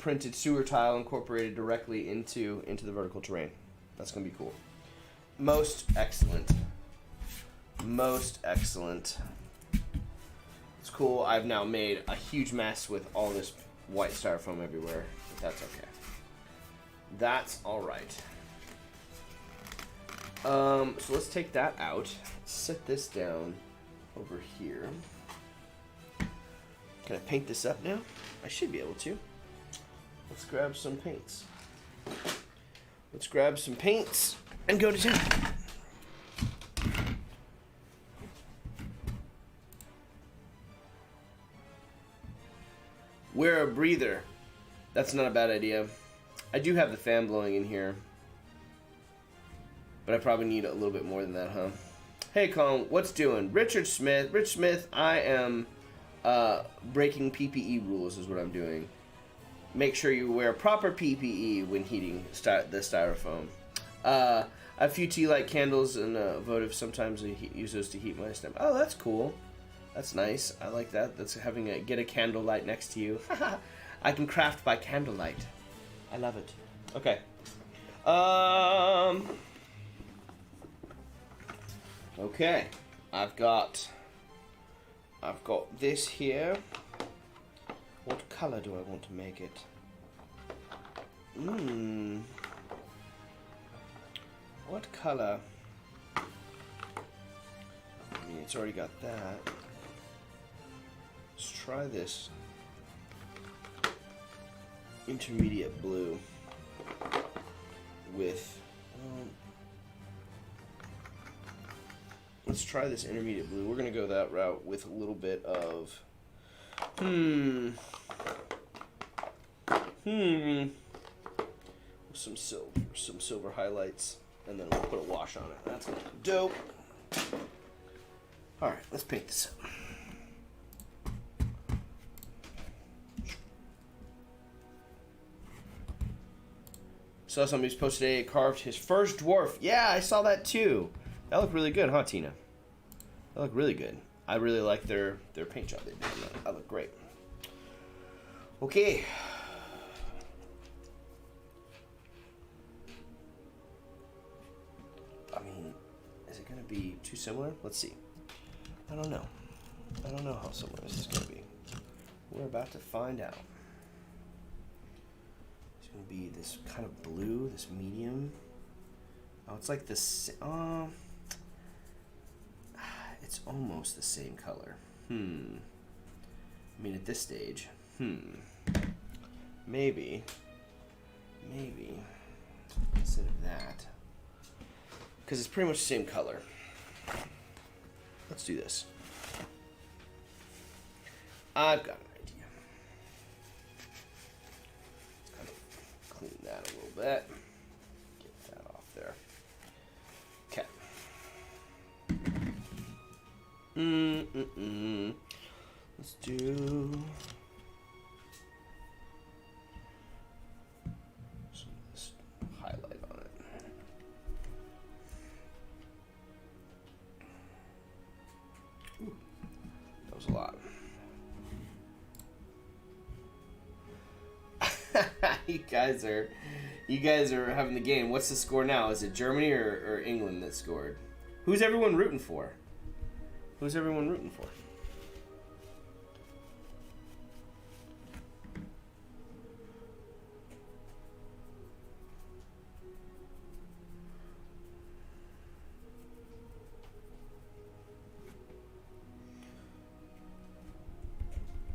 Speaker 1: printed sewer tile incorporated directly into the vertical terrain. That's gonna be cool. Most excellent. Most excellent. It's cool. I've now made a huge mess with all this white styrofoam everywhere. But that's okay. That's all right. So let's take that out. Set this down over here. Can I paint this up now? I should be able to. Let's grab some paints. Let's grab some paints and go to town. Wear a breather. That's not a bad idea. I do have the fan blowing in here. But I probably need a little bit more than that, huh? Hey, Collin, what's doing? Rich Smith, I am breaking PPE rules is what I'm doing. Make sure you wear proper PPE when heating the styrofoam. I have few tea light candles and votive. Sometimes I use those to heat my stomach. Oh, that's cool. That's nice. I like that. That's get a candle light next to you. I can craft by candlelight. I love it. Okay. Okay. I've got this here. What color do I want to make it? What color? I mean, it's already got that. Let's try this intermediate blue with... let's try this intermediate blue. We're going to go that route with a little bit of... some silver highlights, and then we'll put a wash on it. That's gonna be dope. All right, let's paint this up. Saw somebody's post today carved his first dwarf. Yeah, I saw that too. That looked really good, huh, Tina? That looked really good. I really like their paint job they did on that. That looked great. Okay. I mean, is it going to be too similar? Let's see. I don't know. I don't know how similar this is going to be. We're about to find out. It's going to be this kind of blue, this medium. Oh, it's like this. It's almost the same color. I mean, at this stage. Maybe instead of that, because it's pretty much the same color. Let's do this. I've got an idea. Let's kind of clean that a little bit. Get that off there. Okay. Let's do some of this highlight on it. Ooh, that was a lot. You guys are having the game. What's the score now? Is it Germany or England that scored? Who's everyone rooting for? Who's everyone rooting for?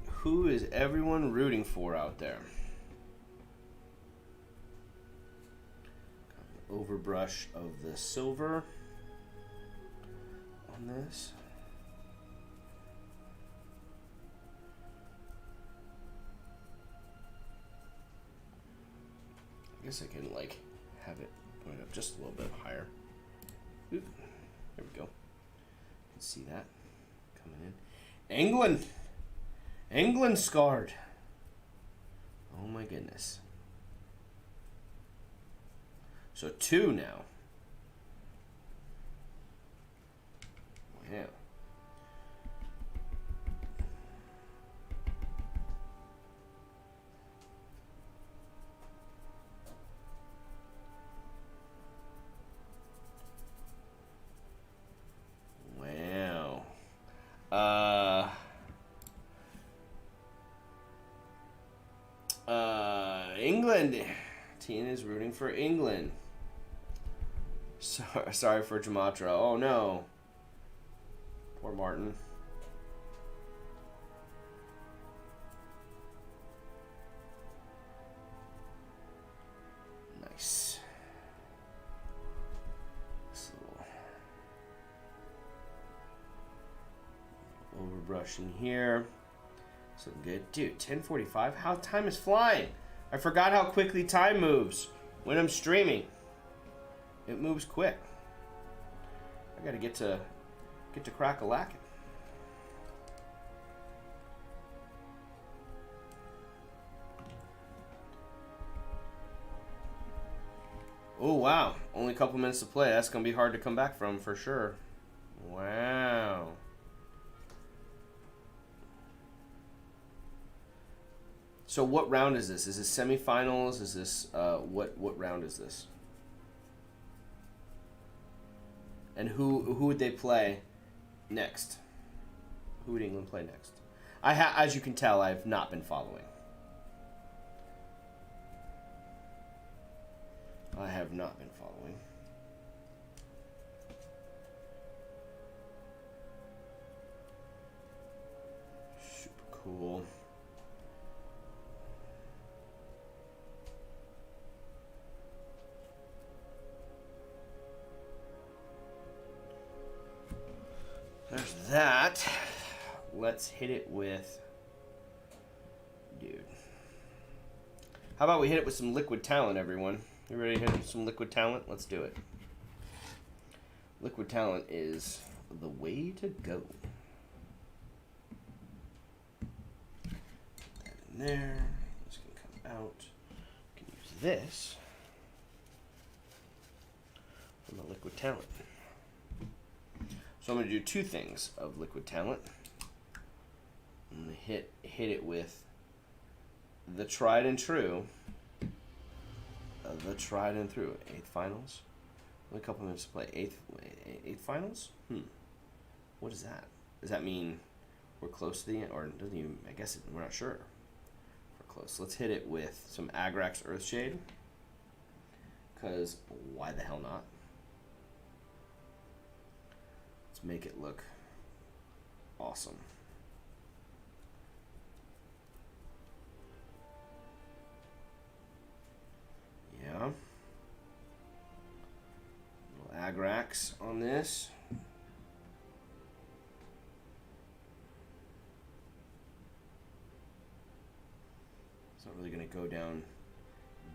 Speaker 1: Who is everyone rooting for out there? Overbrush of the silver on this. I guess I can like have it going up just a little bit higher. Oop. There we go. You can see that coming in. England scarred. Oh my goodness. So 2 now. Wow. is rooting for England. Sorry for Jamatra. Oh no. Poor Martin. Nice. This little overbrushing here. So good. Dude, 10:45? How time is flying. I forgot how quickly time moves when I'm streaming. It moves quick. I gotta get to crack-a-lackin'. Oh wow, only a couple minutes to play. That's gonna be hard to come back from for sure. Wow. So what round is this? Is this semifinals? Is this what round is this? And who would they play next? Who would England play next? As you can tell, I've not been following. I have not been following. Super cool. There's that. Let's hit it with... Dude. How about we hit it with some liquid talent, everyone? You ready to hit it with some liquid talent? Let's do it. Liquid talent is the way to go. Put that in there. This can come out. We can use this from the liquid talent. So I'm going to do two things of liquid talent. I'm going to hit it with the tried and true. The tried and true. 8th finals. Only a couple minutes to play. 8th finals? What is that? Does that mean we're close to the end? Or doesn't even, I guess we're not sure. We're close. Let's hit it with some Agrax Earthshade. Because why the hell not? Let's make it look awesome. Yeah. Little Agrax on this. It's not really going to go down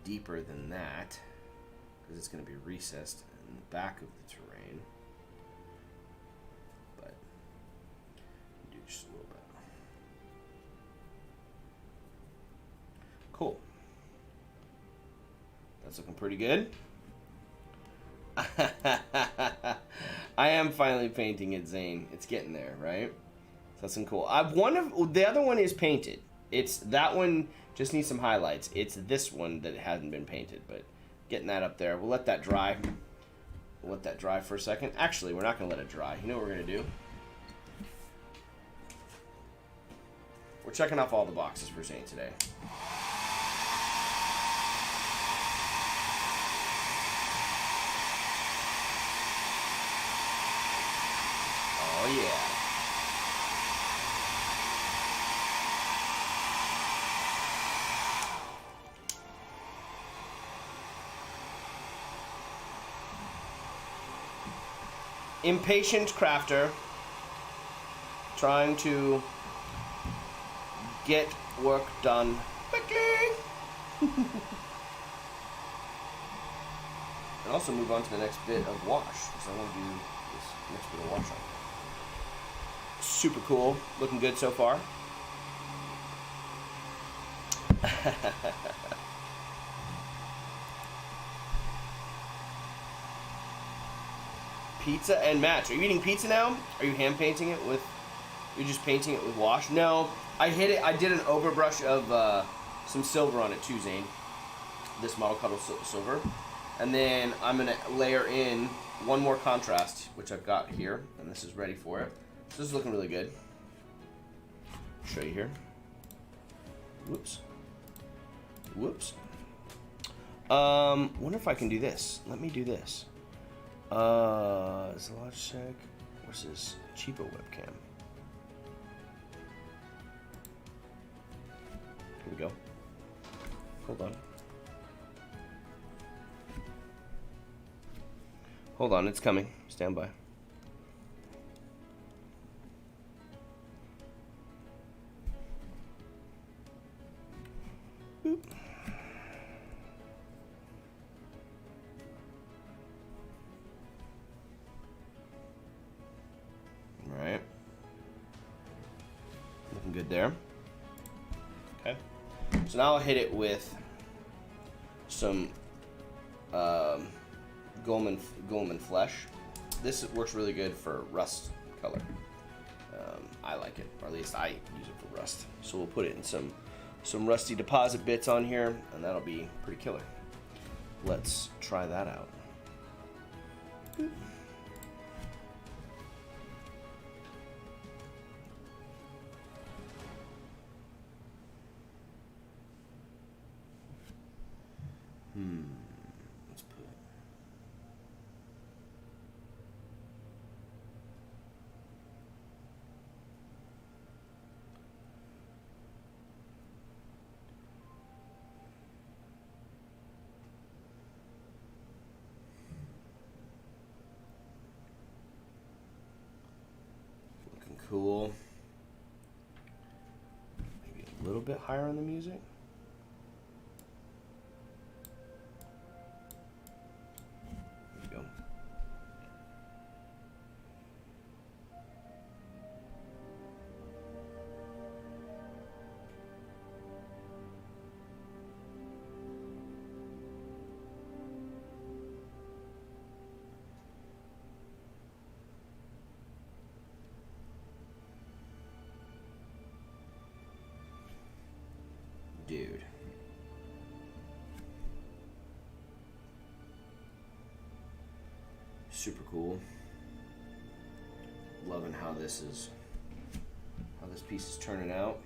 Speaker 1: deeper than that because it's going to be recessed in the back of the terrain. But do just a little bit. Cool. That's looking pretty good. I am finally painting it, Zane. It's getting there, right? So that's some cool. The other one is painted. It's that one just needs some highlights. It's this one that hasn't been painted, but getting that up there. We'll let that dry. We'll let that dry for a second. Actually, we're not gonna let it dry. You know what we're gonna do? We're checking off all the boxes for Zane today. Oh yeah. Impatient crafter trying to get work done quickly. And also move on to the next bit of wash, because I want to do this next bit of wash on. Super cool. Looking good so far. Pizza and match. Are you eating pizza now? Are you hand painting it with... You're just painting it with wash? No. I hit it. I did an overbrush of some silver on it too, Zane. This Model Cuddle silver. And then I'm going to layer in one more contrast, which I've got here. And this is ready for it. So this is looking really good. I'll show you here. Whoops. Whoops. Wonder if I can do this. Let me do this. Is the Logitech versus cheaper webcam? Here we go. Hold on. Hold on, it's coming. Stand by. Boop. All right. Looking good there. Okay. So now I'll hit it with some Goldman Flesh. This works really good for rust color. I like it, or at least I use it for rust. So we'll put it in some rusty deposit bits on here, and that'll be pretty killer. Let's try that out. Let's put looking cool. Maybe a little bit higher on the music. Dude. Super cool. Loving how this piece is turning out.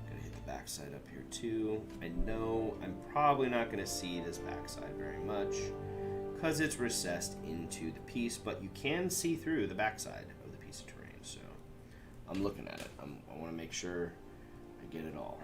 Speaker 1: Gonna hit the backside up here too. I know I'm probably not gonna see this backside very much because it's recessed into the piece, but you can see through the backside of the piece of terrain. So I'm looking at it. I want to make sure I get it all.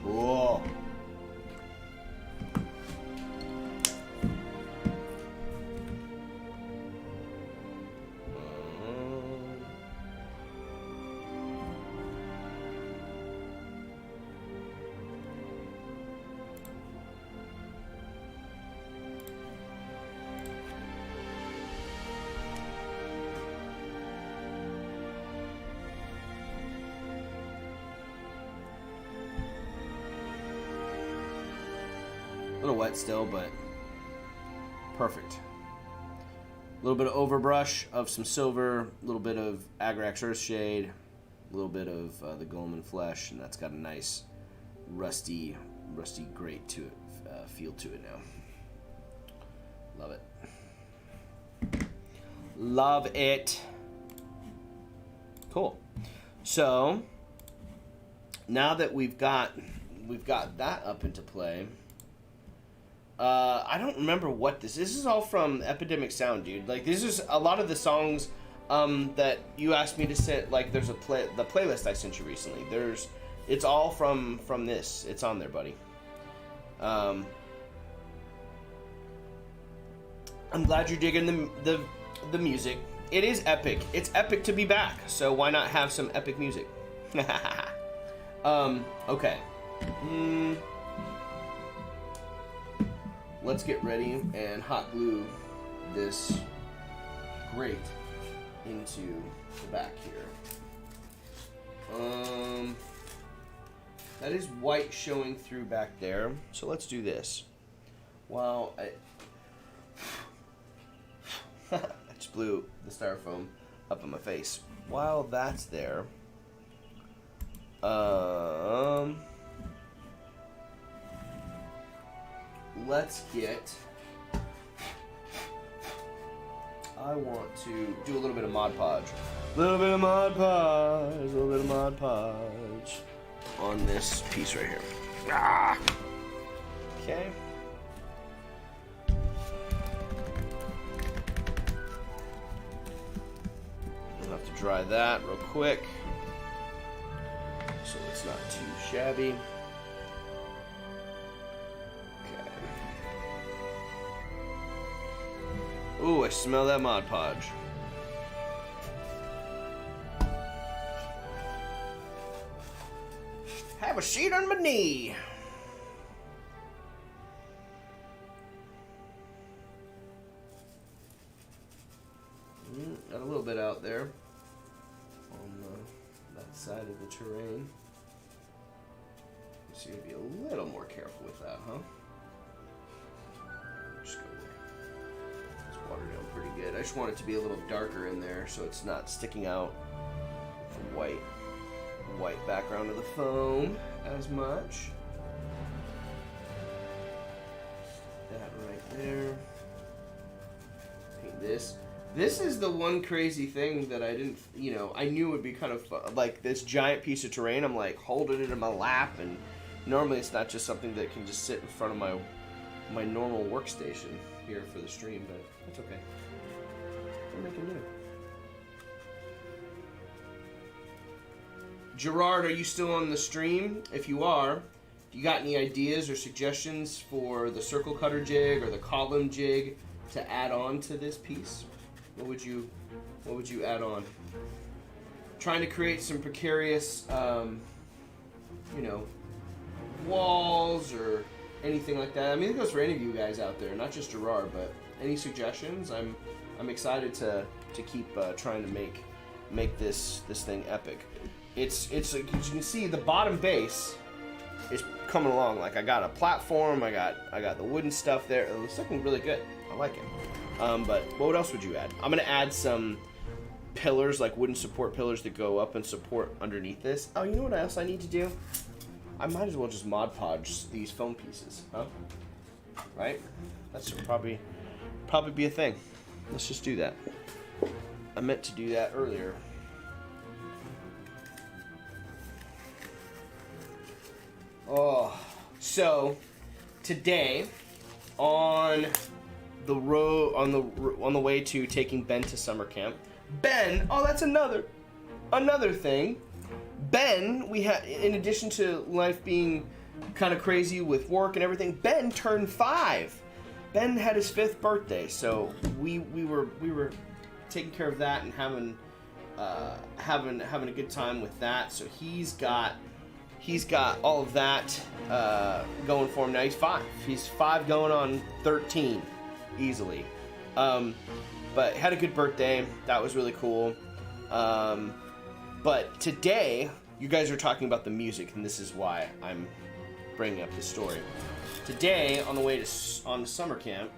Speaker 1: Cool. A little wet still, but perfect. A little bit of overbrush of some silver, a little bit of Agrax Earthshade, a little bit of the Goldman Flesh, and that's got a nice rusty grate to it, feel to it now. Love it. Love it. Cool. So now that we've got that up into play. I don't remember what this is. All from Epidemic Sound, dude. Like, this is a lot of the songs that you asked me to send. Like, there's the playlist I sent you recently. It's all from this. It's on there, buddy. I'm glad you're digging the music. It is epic. It's epic to be back. So why not have some epic music? Okay. let's get ready and hot glue this grate into the back here. That is white showing through back there, so let's do this. Wow, I just blew the styrofoam up in my face. While that's there, let's get, I want to do a little bit of Mod Podge. Little bit of Mod Podge on this piece right here. Ah! Okay. I'll have to dry that real quick so it's not too shabby. Okay. Ooh, I smell that Mod Podge. Have a seat on my knee. Got a little bit out there on that side of the terrain. So you gotta be a little more careful with that, huh? Just go there. It's watered down pretty good. I just want it to be a little darker in there so it's not sticking out the white background of the foam as much. That right there. Paint this. This is the one crazy thing that I didn't, I knew would be kind of like this giant piece of terrain. I'm like holding it in my lap, and normally it's not just something that can just sit in front of my normal workstation here for the stream, but that's okay. We're making new. Gerard, are you still on the stream? If you are, you got any ideas or suggestions for the circle cutter jig or the column jig to add on to this piece? What would you add on? Trying to create some precarious, walls or anything like that. I mean, it goes for any of you guys out there, not just Gerard, but any suggestions? I'm excited to keep trying to make this thing epic. It's like, as you can see, the bottom base is coming along. Like, I got a platform, I got the wooden stuff there. It's looking really good. I like it. But what else would you add? I'm gonna add some pillars, like wooden support pillars that go up and support underneath this. Oh, you know what else I need to do? I might as well just Mod Podge these foam pieces, huh? Right? That should probably be a thing. Let's just do that. I meant to do that earlier. Oh, so today on the road on the way to taking Ben to summer camp. Ben, oh, that's another thing. Ben, we had, in addition to life being kind of crazy with work and everything, Ben turned 5. Ben had his 5th birthday, so we were taking care of that and having a good time with that. So he's got all of that going for him now. He's 5. He's 5 going on 13 easily. But had a good birthday. That was really cool. But today, you guys are talking about the music, and this is why I'm bringing up this story. Today, on the way on summer camp,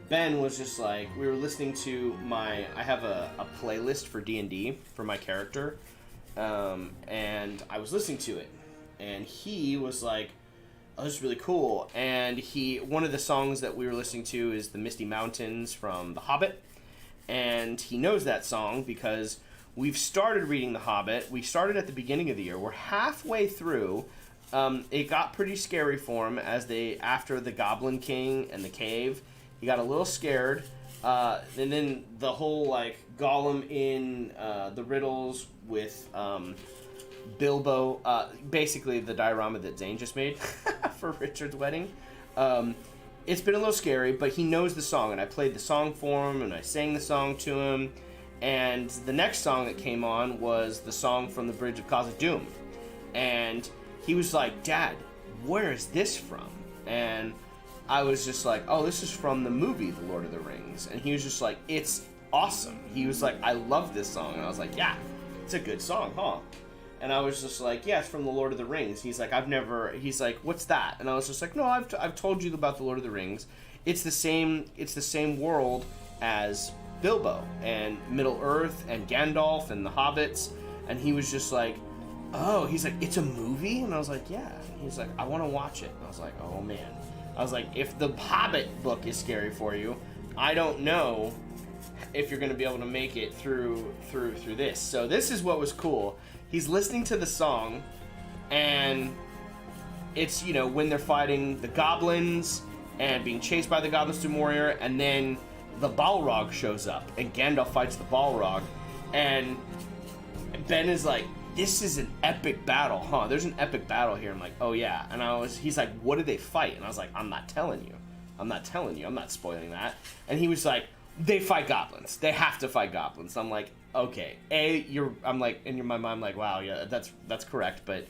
Speaker 1: Ben was just like, we were listening to I have a playlist for D&D for my character, and I was listening to it, and he was like, oh, this is really cool. And one of the songs that we were listening to is the Misty Mountains from The Hobbit, and he knows that song because we've started reading The Hobbit. We started at the beginning of the year. We're halfway through. It got pretty scary for him after the Goblin King and the cave. He got a little scared. And then the whole, Gollum in the riddles with Bilbo. Basically, the diorama that Zane just made for Richard's wedding. It's been a little scary, but he knows the song. And I played the song for him, and I sang the song to him. And the next song that came on was the song from the Bridge of Khazad-dûm. And he was like, Dad, where is this from? And I was just like, oh, this is from the movie The Lord of the Rings. And he was just like, it's awesome. He was like, I love this song. And I was like, yeah, it's a good song, huh? And I was just like, yeah, it's from The Lord of the Rings. He's like, he's like, what's that? And I was just like, no, I've told you about The Lord of the Rings. It's the same world as Bilbo and Middle-earth and Gandalf and the Hobbits. And he was just like, oh, he's like, it's a movie? And I was like, yeah. And he's like, I want to watch it. And I was like, oh, man. I was like, if the Hobbit book is scary for you, I don't know if you're going to be able to make it through this. So this is what was cool. He's listening to the song, and it's, you know, when they're fighting the goblins and being chased by the goblins to Moria, and then the Balrog shows up, and Gandalf fights the Balrog, and Ben is like, this is an epic battle, huh? There's an epic battle here. I'm like, oh yeah. And he's like, what did they fight? And I was like, I'm not telling you. I'm not spoiling that. And he was like, they fight goblins. They have to fight goblins. I'm like, okay. I'm like, in my mind, I'm like, wow, yeah, that's correct. But,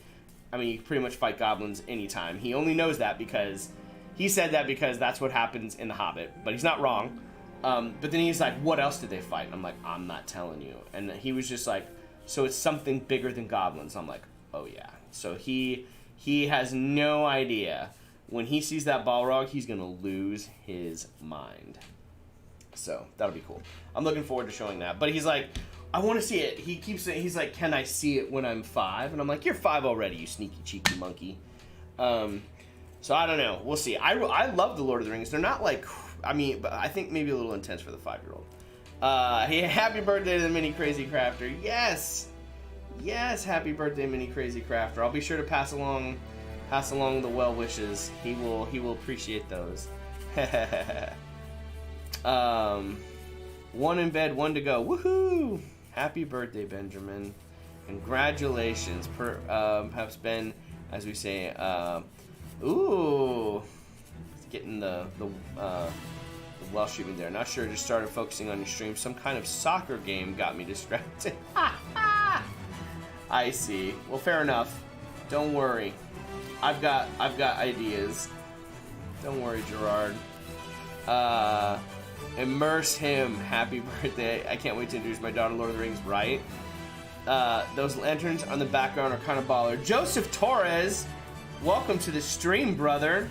Speaker 1: I mean, you pretty much fight goblins anytime. He only knows that because he said that because that's what happens in The Hobbit. But he's not wrong. But then he's like, what else did they fight? And I'm like, I'm not telling you. And he was just like, so it's something bigger than goblins. I'm like, oh yeah. So he has no idea. When he sees that Balrog, he's going to lose his mind. So that'll be cool. I'm looking forward to showing that. But he's like, I want to see it. He keeps saying, he's like, can I see it when I'm 5? And I'm like, you're 5 already, you sneaky cheeky monkey. So I don't know. We'll see. I love The Lord of the Rings. They're not like, I mean, but I think maybe a little intense for the 5-year-old. Hey, happy birthday to the Mini Crazy Crafter. Yes, happy birthday, Mini Crazy Crafter. I'll be sure to pass along the well wishes. He will appreciate those. One in bed, one to go. Woohoo! Happy birthday, Benjamin. Congratulations. Perhaps Ben, as we say, getting the Welsh treatment there. Not sure, just started focusing on your stream. Some kind of soccer game got me distracted. I see. Well, fair enough. Don't worry. I've got ideas. Don't worry, Gerard. Immerse him. Happy birthday. I can't wait to introduce my daughter Lord of the Rings, right? Those lanterns on the background are kind of baller. Joseph Torres, welcome to the stream, brother.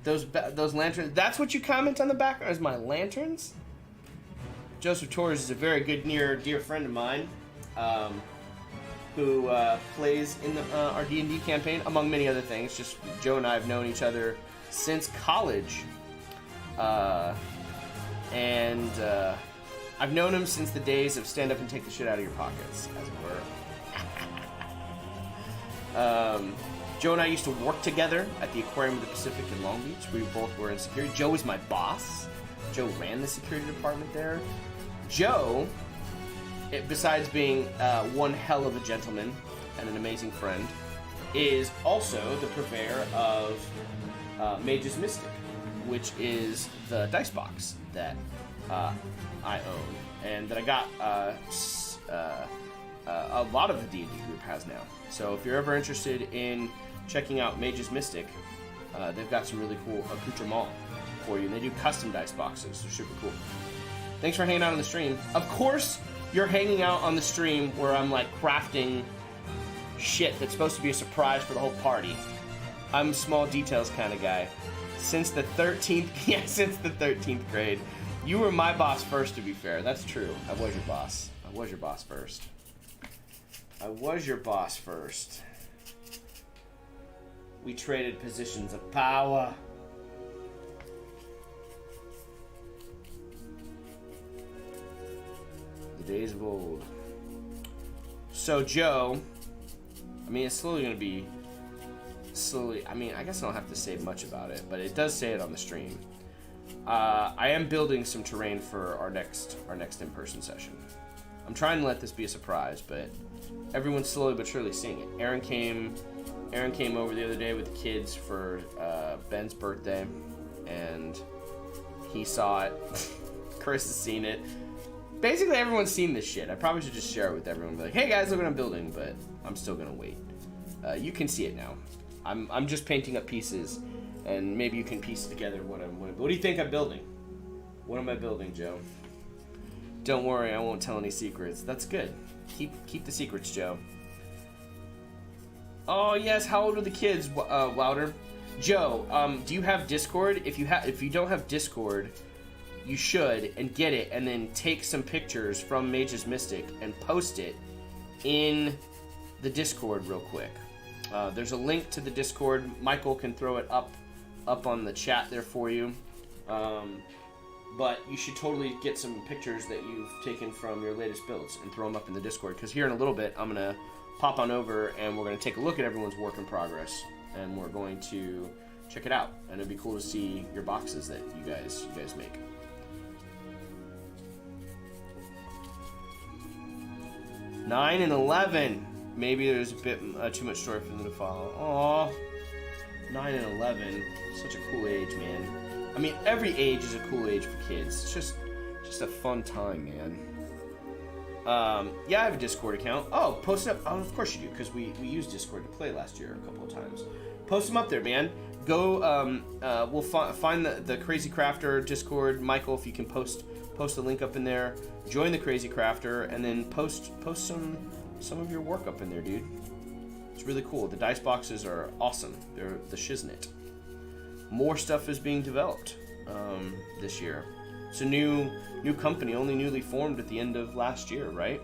Speaker 1: Those lanterns, that's what you comment on the background, is my lanterns? Joseph Torres is a very good, dear friend of mine, who plays in our D&D campaign, among many other things. Just Joe and I have known each other since college. And I've known him since the days of stand up and take the shit out of your pockets, as it were. Joe and I used to work together at the Aquarium of the Pacific in Long Beach. We both were in security. Joe was my boss. Joe ran the security department there. Joe, besides being one hell of a gentleman and an amazing friend, is also the purveyor of Mage's Mystic, which is the dice box that I own and that I got a lot of the D&D group has now. So if you're ever interested in checking out Mage's Mystic, they've got some really cool accoutrement for you, and they do custom dice boxes. They're super cool. Thanks for hanging out on the stream. Of course, you're hanging out on the stream where I'm like crafting shit that's supposed to be a surprise for the whole party. I'm a small details kind of guy. Since the 13th grade. You were my boss first, to be fair. That's true. I was your boss. I was your boss first. We traded positions of power. The days of old. So, Joe, I mean, it's slowly going to be... I mean, I guess I don't have to say much about it, but it does say it on the stream. I am building some terrain for our next in-person session. I'm trying to let this be a surprise, but everyone's slowly but surely seeing it. Aaron came over the other day with the kids for Ben's birthday, and he saw it. Chris has seen it. Basically, everyone's seen this shit. I probably should just share it with everyone. Be like, hey guys, look what I'm building, but I'm still gonna wait. You can see it now. I'm just painting up pieces and maybe you can piece together what do you think I'm building? What am I building, Joe? Don't worry, I won't tell any secrets. That's good. Keep the secrets, Joe. Oh yes, how old are the kids, Wouter? Joe, do you have Discord? If you don't have Discord, you should, and get it, and then take some pictures from Mage's Mystic and post it in the Discord real quick. There's a link to the Discord. Michael can throw it up on the chat there for you. But you should totally get some pictures that you've taken from your latest builds and throw them up in the Discord, because here in a little bit I'm gonna pop on over and we're gonna take a look at everyone's work in progress, and we're going to check it out, and it'd be cool to see your boxes that you guys make. Nine and 11. Maybe there's a bit too much story for them to follow. Aww. 9 and 11. Such a cool age, man. I mean, every age is a cool age for kids. It's just a fun time, man. Yeah, I have a Discord account. Oh, post it up. Oh, of course you do, because we used Discord to play last year a couple of times. Post them up there, man. Go. We'll find the Crazy Crafter Discord. Michael, if you can post a link up in there. Join the Crazy Crafter, and then post some of your work up in there, dude. It's really cool. The dice boxes are awesome. They're the shiznit. More stuff is being developed this year. It's a new company, only newly formed at the end of last year, right?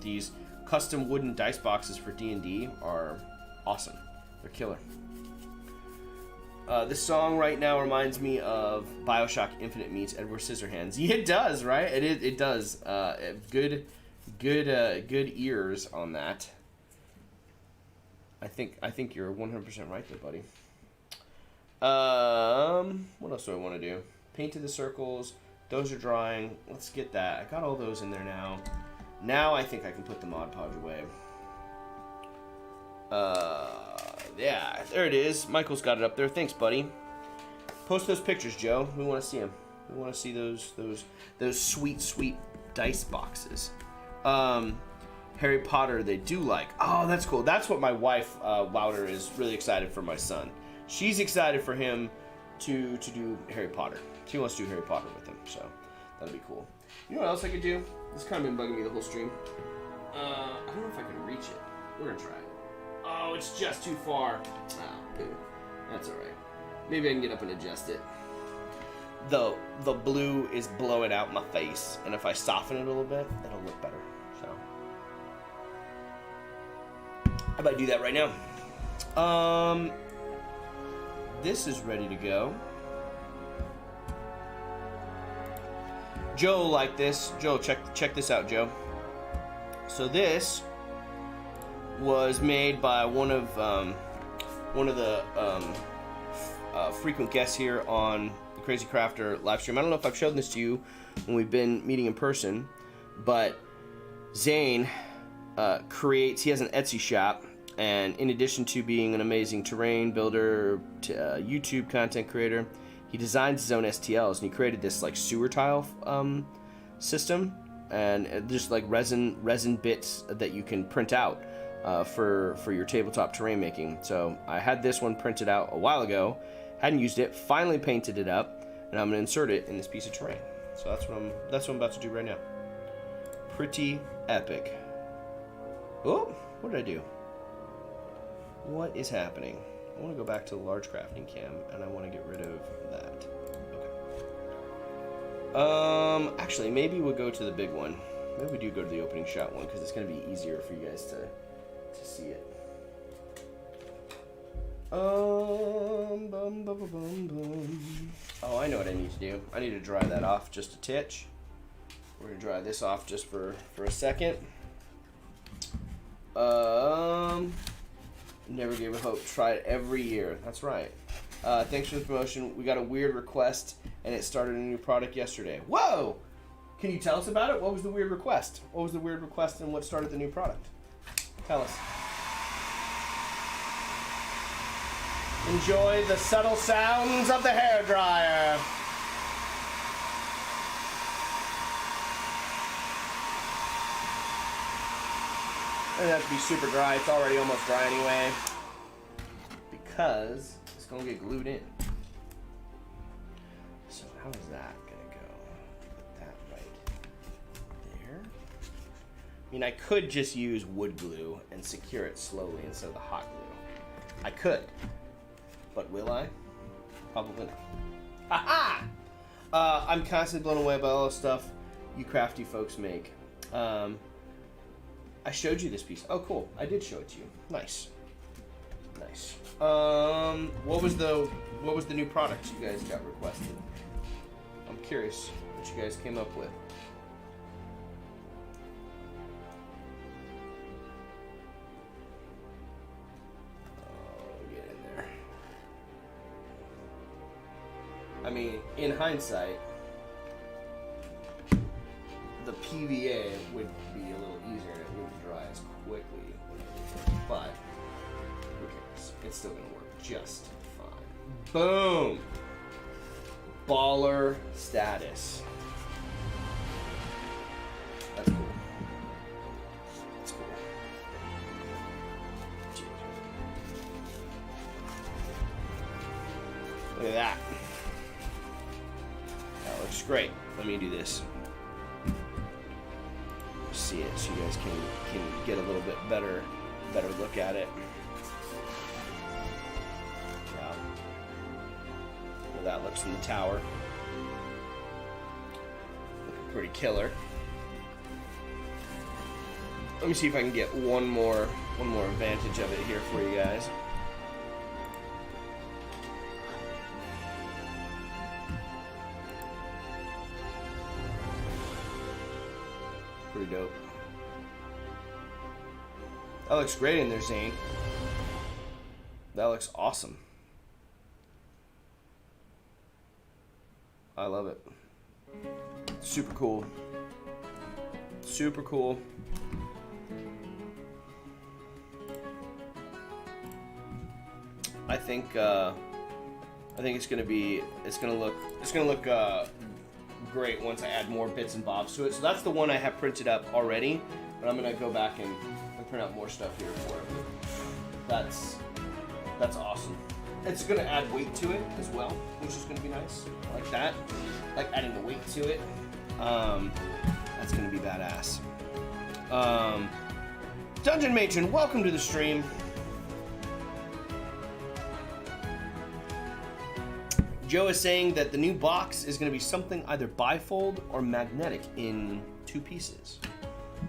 Speaker 1: These custom wooden dice boxes for D&D are awesome. They're killer. This song right now reminds me of BioShock Infinite meets Edward Scissorhands. Yeah, it does, right? It does. Good ears on that. I think you're 100% right there, buddy. What else do I want to do? Painted the circles. Those are drying. Let's get that. I got all those in there now. Now I think I can put the Mod Podge away. Yeah, there it is. Michael's got it up there. Thanks, buddy. Post those pictures, Joe. We want to see them. We want to see those sweet dice boxes. Harry Potter, they do like. Oh, that's cool. That's what my wife, Wouter, is really excited for my son. She's excited for him to do Harry Potter. She wants to do Harry Potter with him, so that'll be cool. You know what else I could do? This has kind of been bugging me the whole stream. I don't know if I can reach it. We're gonna try it. Oh, it's just too far. Oh, boo. That's alright. Maybe I can get up and adjust it. The blue is blowing out my face, and if I soften it a little bit, it'll look better. So I might do that right now. This is ready to go. Joe liked this. Joe, check this out, Joe. So this was made by one of the frequent guests here on the Crazy Crafter live stream. I don't know if I've shown this to you when we've been meeting in person, but Zane creates. He has an Etsy shop, and in addition to being an amazing terrain builder, YouTube content creator, he designs his own STLs, and he created this like sewer tile system, and just like resin bits that you can print out for your tabletop terrain making. So I had this one printed out a while ago, hadn't used it, finally painted it up, and I'm gonna insert it in this piece of terrain. So that's what I'm about to do right now. Pretty epic. Oh, what did I do? What is happening? I want to go back to the large crafting cam, and I want to get rid of that. Okay. Actually, maybe we'll go to the big one. Maybe we do go to the opening shot one, because it's going to be easier for you guys to see it. Oh, I know what I need to do. I need to dry that off just a titch. We're going to dry this off just for a second. Never gave a hope. Try it every year. That's right. Thanks for the promotion. We got a weird request, and it started a new product yesterday. Whoa! Can you tell us about it? What was the weird request? What was the weird request, and what started the new product? Tell us. Enjoy the subtle sounds of the hairdryer. It doesn't have to be super dry. It's already almost dry anyway, because It's gonna get glued in. So how is that gonna go? Put that right there. I mean, I could just use wood glue and secure it slowly instead of the hot glue. I could, but will I? Probably not. Ha-ha! I'm constantly blown away by all the stuff you crafty folks make. I showed you this piece. Oh, cool. I did show it to you. Nice. Nice. What was the new product you guys got requested? I'm curious what you guys came up with. Oh, get in there. I mean, in hindsight, the PVA would be a little easier and it wouldn't dry as quickly, but who cares? It's still gonna work just fine. Boom! Baller status. That's cool. That's cool. Look at that. That looks great. Let me do this. See it so you guys can get a little bit better look at it. Yeah. Well, that looks in the tower. Looking pretty killer. Let me see if I can get one more advantage of it here for you guys. Pretty dope. That looks great in there, Zane. That looks awesome. I love it. Super cool. Super cool. I think it's gonna look great once I add more bits and bobs to it. So that's the one I have printed up already, but I'm gonna go back and print out more stuff here for it. That's awesome. It's gonna add weight to it as well, which is gonna be nice. I like that. I like adding the weight to it. That's gonna be badass. Dungeon Matron, welcome to the stream. Joe is saying that the new box is going to be something either bifold or magnetic in 2 pieces.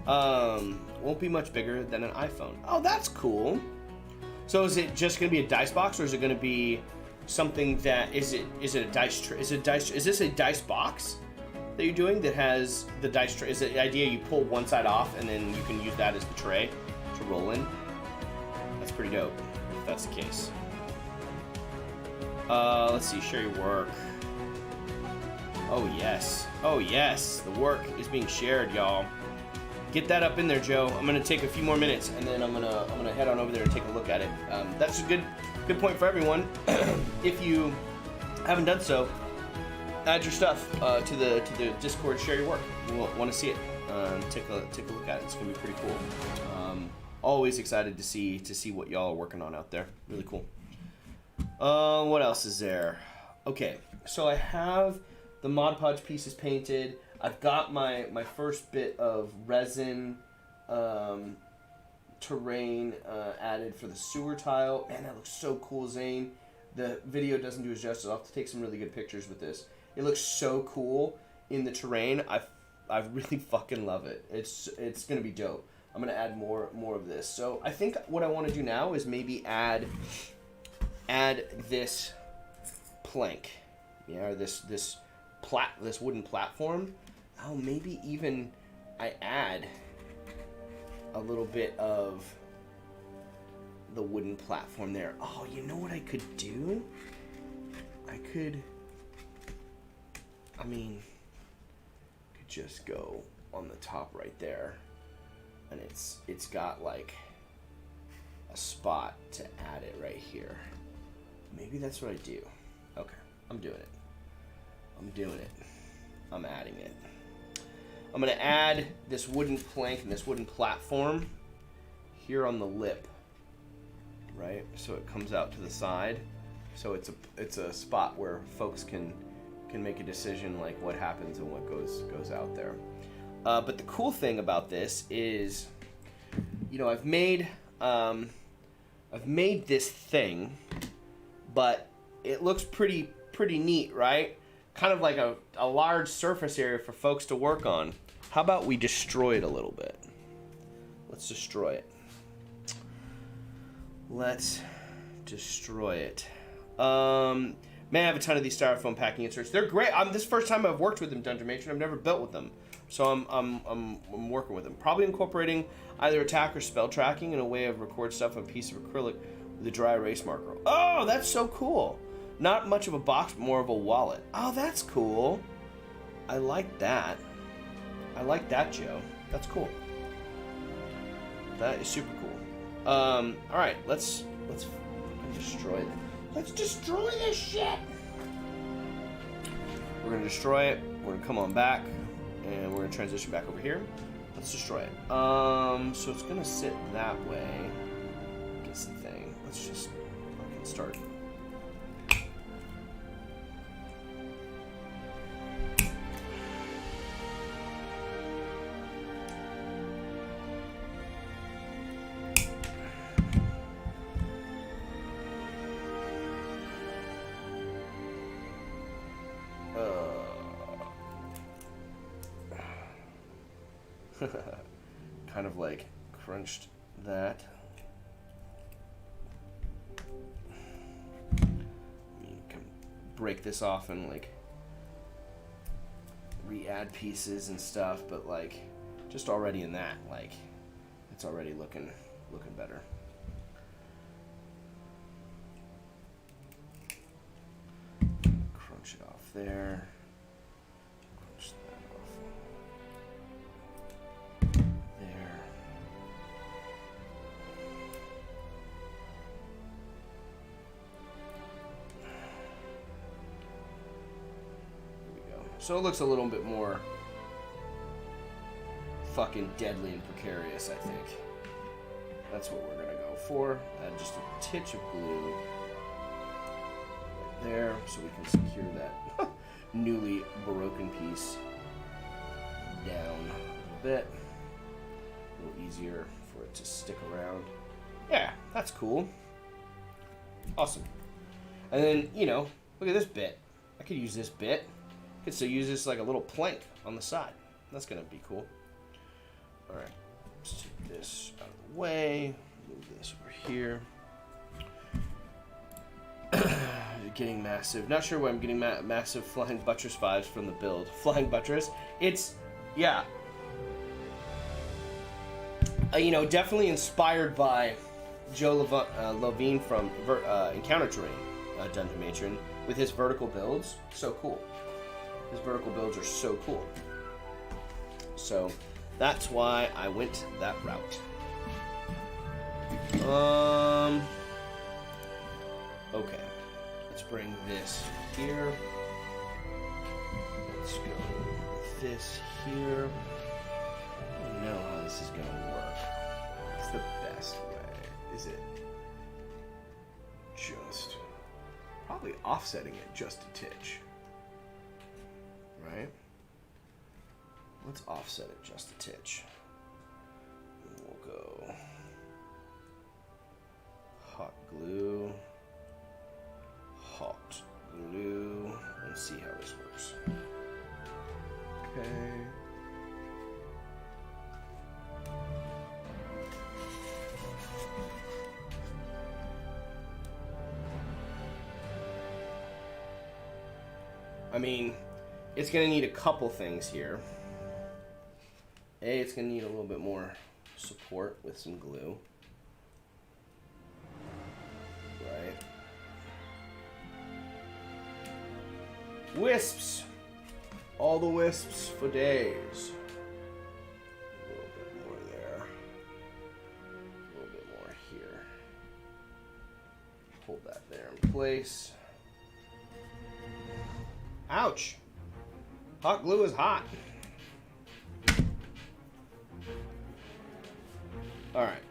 Speaker 1: Won't be much bigger than an iPhone. Oh, that's cool. So is it just going to be a dice box, or is it going to be something that is it a dice tray? Is this a dice box that you're doing that has the dice tray? Is it the idea you pull one side off and then you can use that as the tray to roll in? That's pretty dope if that's the case. Let's see, share your work. Oh yes, the work is being shared, y'all. Get that up in there, Joe. I'm gonna take a few more minutes and then I'm gonna head on over there and take a look at it. That's a good point for everyone. If you haven't done so, add your stuff to the Discord. Share your work. We'll want to see it. Take a look at it. It's gonna be pretty cool. Always excited to see what y'all are working on out there. Really cool. What else is there? Okay, so I have the Mod Podge pieces painted. I've got my first bit of resin terrain added for the sewer tile. Man, that looks so cool, Zane. The video doesn't do it justice. I'll have to take some really good pictures with this. It looks so cool in the terrain. I really fucking love it. It's gonna be dope. I'm gonna add more of this. So I think what I want to do now is maybe add this plank, or this wooden platform. Oh, maybe even I add a little bit of the wooden platform there. Oh, you know what I could do? I could just go on the top right there, and it's got like a spot to add it right here. Maybe that's what I do. Okay, I'm doing it. I'm adding it. I'm gonna add this wooden plank and this wooden platform here on the lip, right? So it comes out to the side. So it's a spot where folks can make a decision like what happens and what goes out there. But the cool thing about this is, you know, I've made this thing, but it looks pretty neat, right? Kind of like a large surface area for folks to work on. How about we destroy it a little bit? Let's destroy it. Let's destroy it. Man, I have a ton of these styrofoam packing inserts. They're great. This is the first time I've worked with them, Dungeon Matron. I've never built with them, so I'm working with them. Probably incorporating either attack or spell tracking in a way of record stuff on a piece of acrylic with a dry erase marker. Oh, that's so cool. Not much of a box, but more of a wallet. Oh, that's cool. I like that. I like that, Joe. That's cool. That is super cool. All right, let's destroy it. Let's destroy this shit. We're gonna destroy it. We're gonna come on back, and we're gonna transition back over here. Let's destroy it. So it's gonna sit that way. Gets the thing. Let's just fucking start. Kind of like crunched that. You can break this off and like re-add pieces and stuff, but like just already in that, like it's already looking better. Crunch it off there. Crunch that off there. There we go. So it looks a little bit more fucking deadly and precarious, I think. That's what we're gonna go for. Add just a titch of glue right there so we can secure that newly broken piece down a bit. A little easier for it to stick around. Yeah, that's cool. Awesome. And then, you know, look at this bit. I could use this bit. I could still use this like a little plank on the side. That's gonna be cool. Alright, let's take this out of the way. Move this over here. Getting massive. Not sure why I'm getting massive flying buttress vibes from the build. Flying buttress. It's, yeah. You know, definitely inspired by Jo Levin from Encounter Terrain, Dungeon Matron, with his vertical builds. So cool. His vertical builds are so cool. So that's why I went that route. Okay. Let's bring this here. Let's go with this here. I don't know how this is going to work. What's the best way? Is it just probably offsetting it just a titch? Right? Let's offset it just a titch. And we'll go hot glue, and see how this works. Okay. I mean, it's going to need a couple things here. A, it's going to need a little bit more support with some glue. Right. Wisps. All the wisps for days. A little bit more there. A little bit more here. Hold that there in place. Ouch. Hot glue is hot. All right.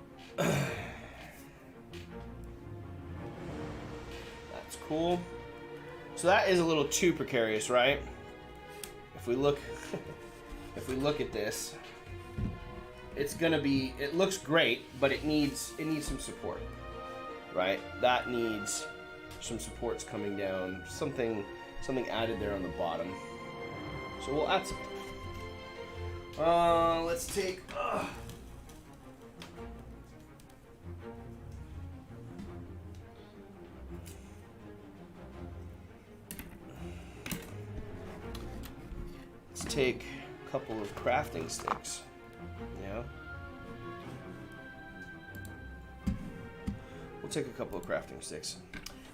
Speaker 1: That's cool. So that is a little too precarious, right? If we look, if we look at this, it's gonna be. It looks great, but it needs some support, right? That needs some supports coming down. Something added there on the bottom. So we'll add some. Let's take. Let's take a couple of crafting sticks. Yeah. We'll take a couple of crafting sticks.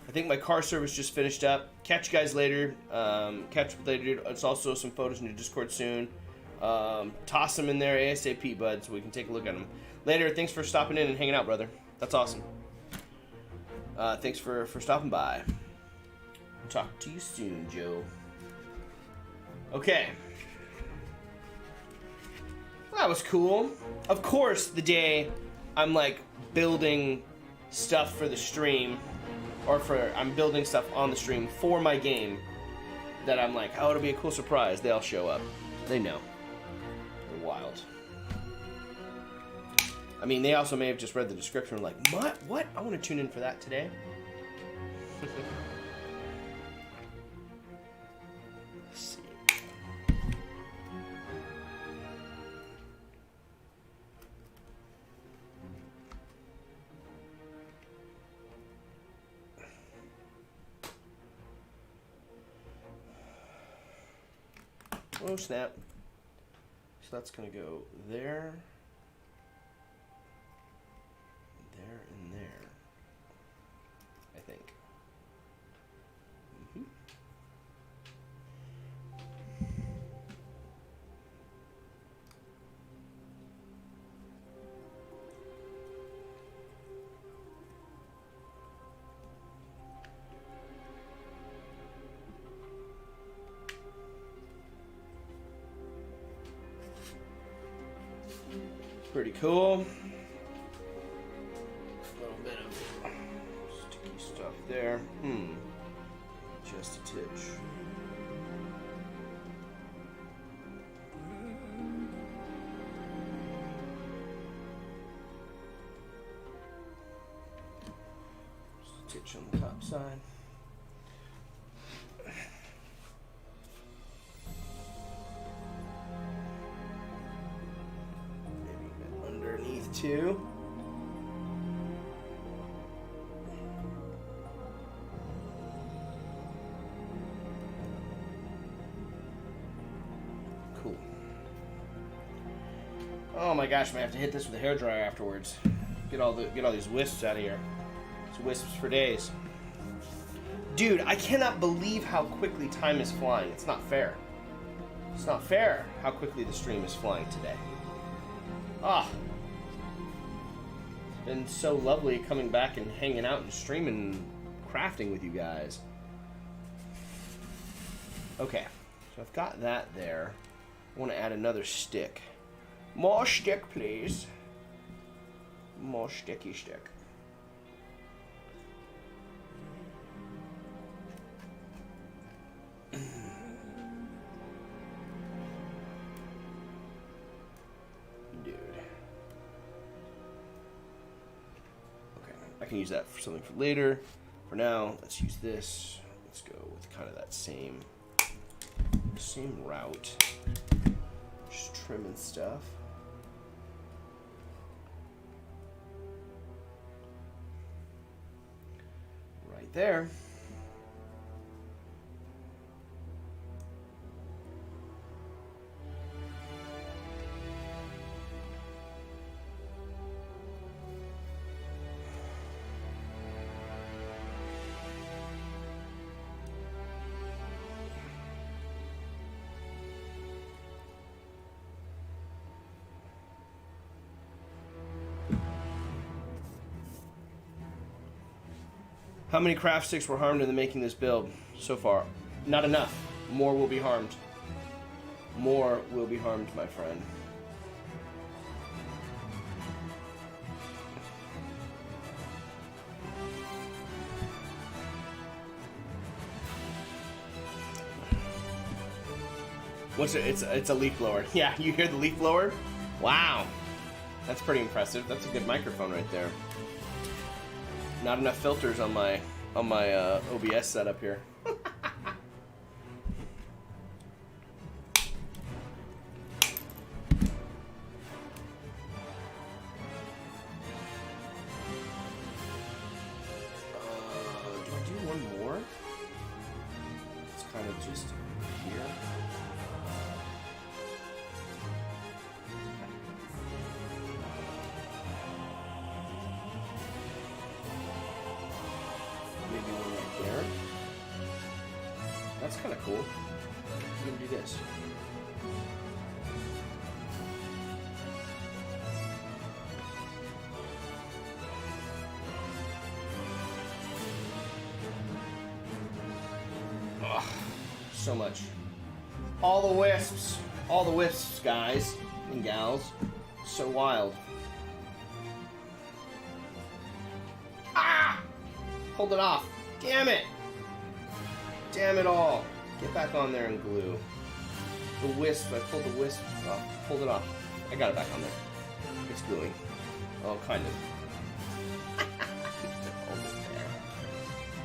Speaker 1: I think my car service just finished up. Catch you guys later. Catch up later. It's also some photos in your Discord soon. Toss them in there ASAP, bud, so we can take a look at them. Later, thanks for stopping in and hanging out, brother. That's awesome. Thanks for stopping by. Talk to you soon, Joe. Okay. Well, that was cool. Of course, the day I'm like building stuff for the stream, or I'm building stuff on the stream for my game, that I'm like, oh, it'll be a cool surprise. They all show up. They know. They're wild. I mean, they also may have just read the description and like, what? I want to tune in for that today. Let's see. Oh, snap. So that's going to go there, and there, I think. Pretty cool. A little bit of sticky stuff there. Just a titch. Just a titch on the top side. Too. Cool. Oh my gosh, I might have to hit this with a hairdryer afterwards. Get all these wisps out of here. It's wisps for days. Dude, I cannot believe how quickly time is flying. It's not fair. It's not fair how quickly the stream is flying today. Ah. Been so lovely coming back and hanging out and streaming and crafting with you guys. Okay, so I've got that there. I want to add another stick. More stick, please. More sticky stick. I can use that for something for later. For now, let's use this. Let's go with kind of that same route. Just trimming stuff. Right there. How many craft sticks were harmed in the making this build so far? Not enough. More will be harmed. More will be harmed, my friend. What's it? It's a leaf blower. Yeah, you hear the leaf blower? Wow, that's pretty impressive. That's a good microphone right there. Not enough filters on my OBS setup here. Do I do one more? It's kind of just here. Maybe one right there. That's kind of cool. I'm gonna do this. Ugh, so much. All the wisps, guys and gals. So wild. Ah! Pulled it off. Damn it! Damn it all. Get back on there and glue. The wisp, I pulled the wisp off. Pulled it off. I got it back on there. It's gluing. Oh, kind of.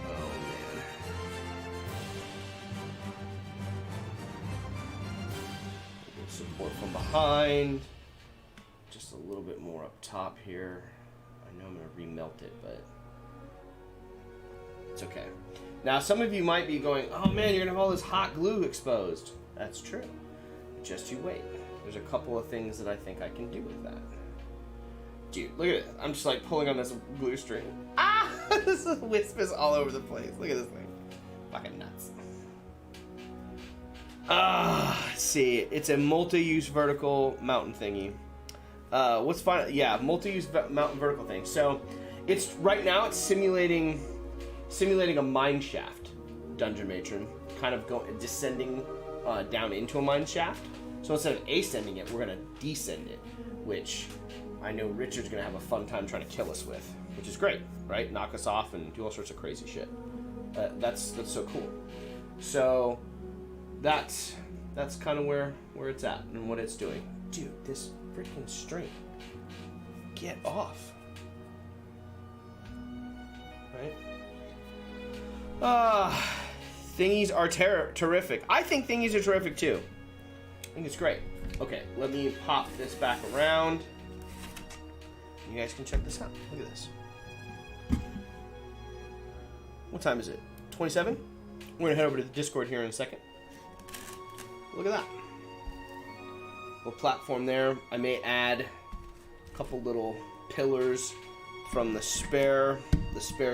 Speaker 1: Oh, man. Support from behind. Just a little bit more up top here. I know I'm going to remelt it, but it's okay. Now, some of you might be going, oh man, you're going to have all this hot glue exposed. That's true. Just you wait. There's a couple of things that I think I can do with that. Dude, look at it. I'm just like pulling on this glue string. Ah! This wisp is all over the place. Look at this thing. Fucking nuts. See, it's a multi-use vertical mountain thingy. What's fun? Yeah, multi-use mountain vertical thing. So, it's right now it's simulating a mine shaft, Dungeon Matron, kind of descending down into a mine shaft. So instead of ascending it, we're gonna descend it, which I know Richard's gonna have a fun time trying to kill us with, which is great, right? Knock us off and do all sorts of crazy shit. That's so cool. So that's kind of where it's at and what it's doing. Dude, this freaking string. Get off. Right? Thingies are terrific. I think thingies are terrific too. I think it's great. Okay, let me pop this back around. You guys can check this out. Look at this. What time is it? 27? We're gonna head over to the Discord here in a second. Look at that. Little platform there. I may add a couple little pillars from the spare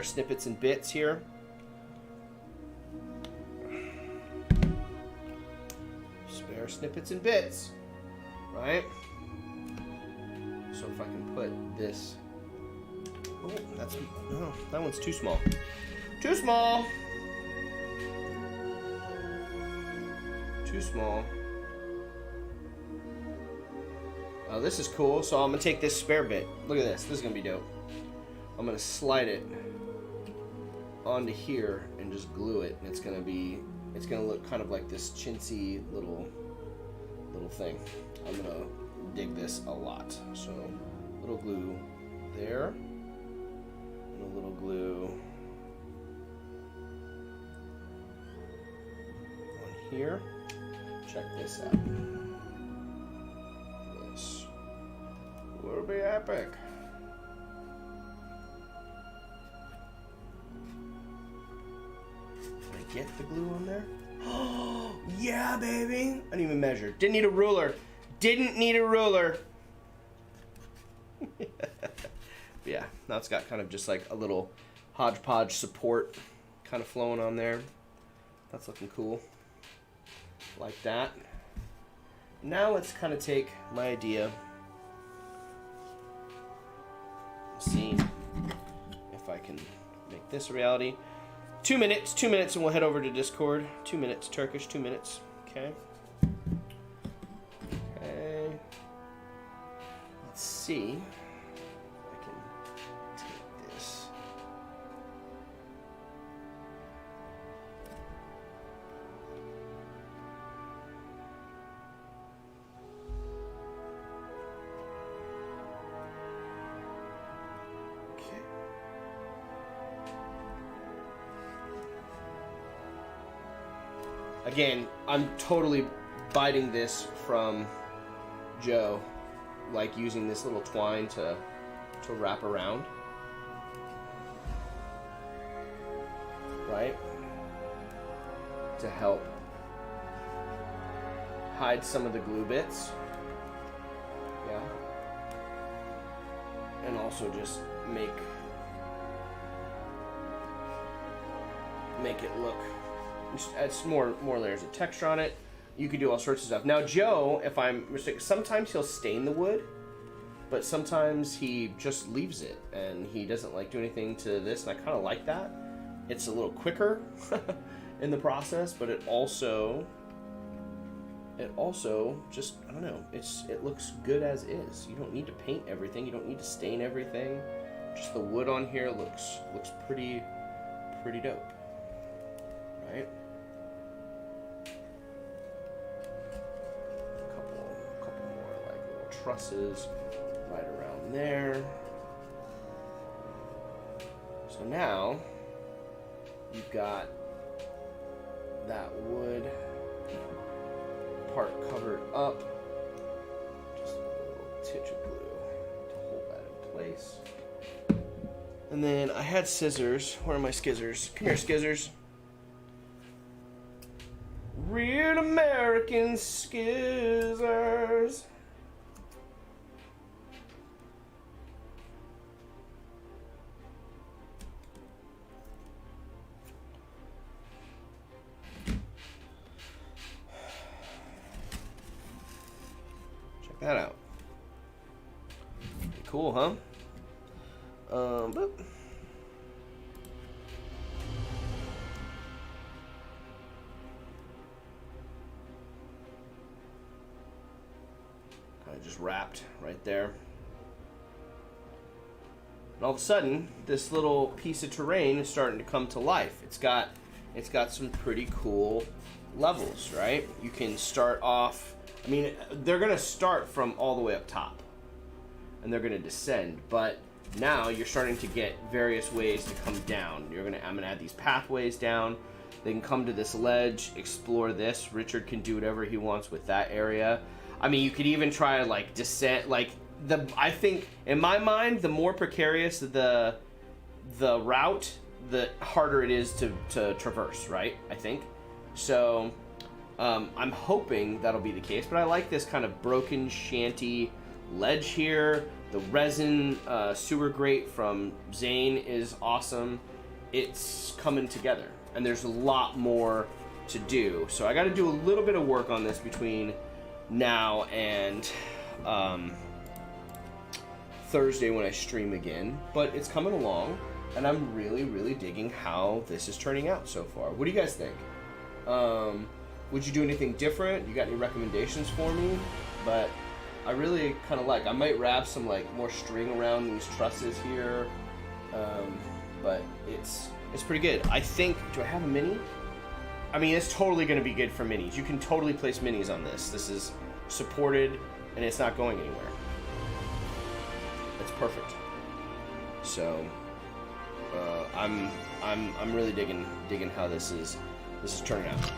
Speaker 1: snippets and bits here. Spare snippets and bits, right? So if I can put this, that one's too small. Too small. Too small. Oh, this is cool. So I'm gonna take this spare bit. Look at this. This is gonna be dope. I'm gonna slide it onto here and just glue it, and it's gonna look kind of like this chintzy little thing. I'm gonna dig this a lot. So little glue there, and a little glue on here. Check this out. This will be epic. Did I get the glue on there? Oh, yeah, baby. I didn't even measure. Didn't need a ruler. Didn't need a ruler. Yeah, now it's got kind of just like a little hodgepodge support kind of flowing on there. That's looking cool. Like that. Now let's kind of take my idea. See if I can make this a reality. 2 minutes, and we'll head over to Discord. 2 minutes, Turkish, 2 minutes. Okay. Okay. Let's see if I can take this. Again, I'm totally biting this from Jo, like using this little twine to wrap around. Right? To help hide some of the glue bits. Yeah. And also just make it look, just add some more layers of texture on it. You could do all sorts of stuff. Now Jo, if I'm mistaken, sometimes he'll stain the wood, but sometimes he just leaves it and he doesn't like do anything to this, and I kind of like that. It's a little quicker in the process, but it also just, I don't know, it looks good as is. You don't need to paint everything, you don't need to stain everything. Just the wood on here looks pretty dope. Right? A couple more like little trusses right around there. So now you've got that wood part covered up. Just a little titch of glue to hold that in place. And then I had scissors. Where are my skizzers? Come here, skizzers. Real American skizzers. Check that out. Pretty cool, huh? But kind of just wrapped right there. And all of a sudden, this little piece of terrain is starting to come to life. It's got some pretty cool levels, right? You can start off, I mean, they're gonna start from all the way up top and they're gonna descend, but now you're starting to get various ways to come down. I'm gonna add these pathways down. They can come to this ledge, explore this. Richard can do whatever he wants with that area. I mean, you could even try to like descent, like I think in my mind, the more precarious the route, the harder it is to traverse, right? I think. So I'm hoping that'll be the case, but I like this kind of broken shanty ledge here. The resin sewer grate from Zane is awesome. It's coming together, and there's a lot more to do. So I got to do a little bit of work on this between now and Thursday when I stream again, but it's coming along, and I'm really, really digging how this is turning out so far. What do you guys think? Would you do anything different? You got any recommendations for me? But I really kind of I might wrap some like more string around these trusses here, but it's pretty good. I think, do I have a mini? I mean, it's totally going to be good for minis. You can totally place minis on this. This is supported and it's not going anywhere. It's perfect. So I'm really digging how this is turning out.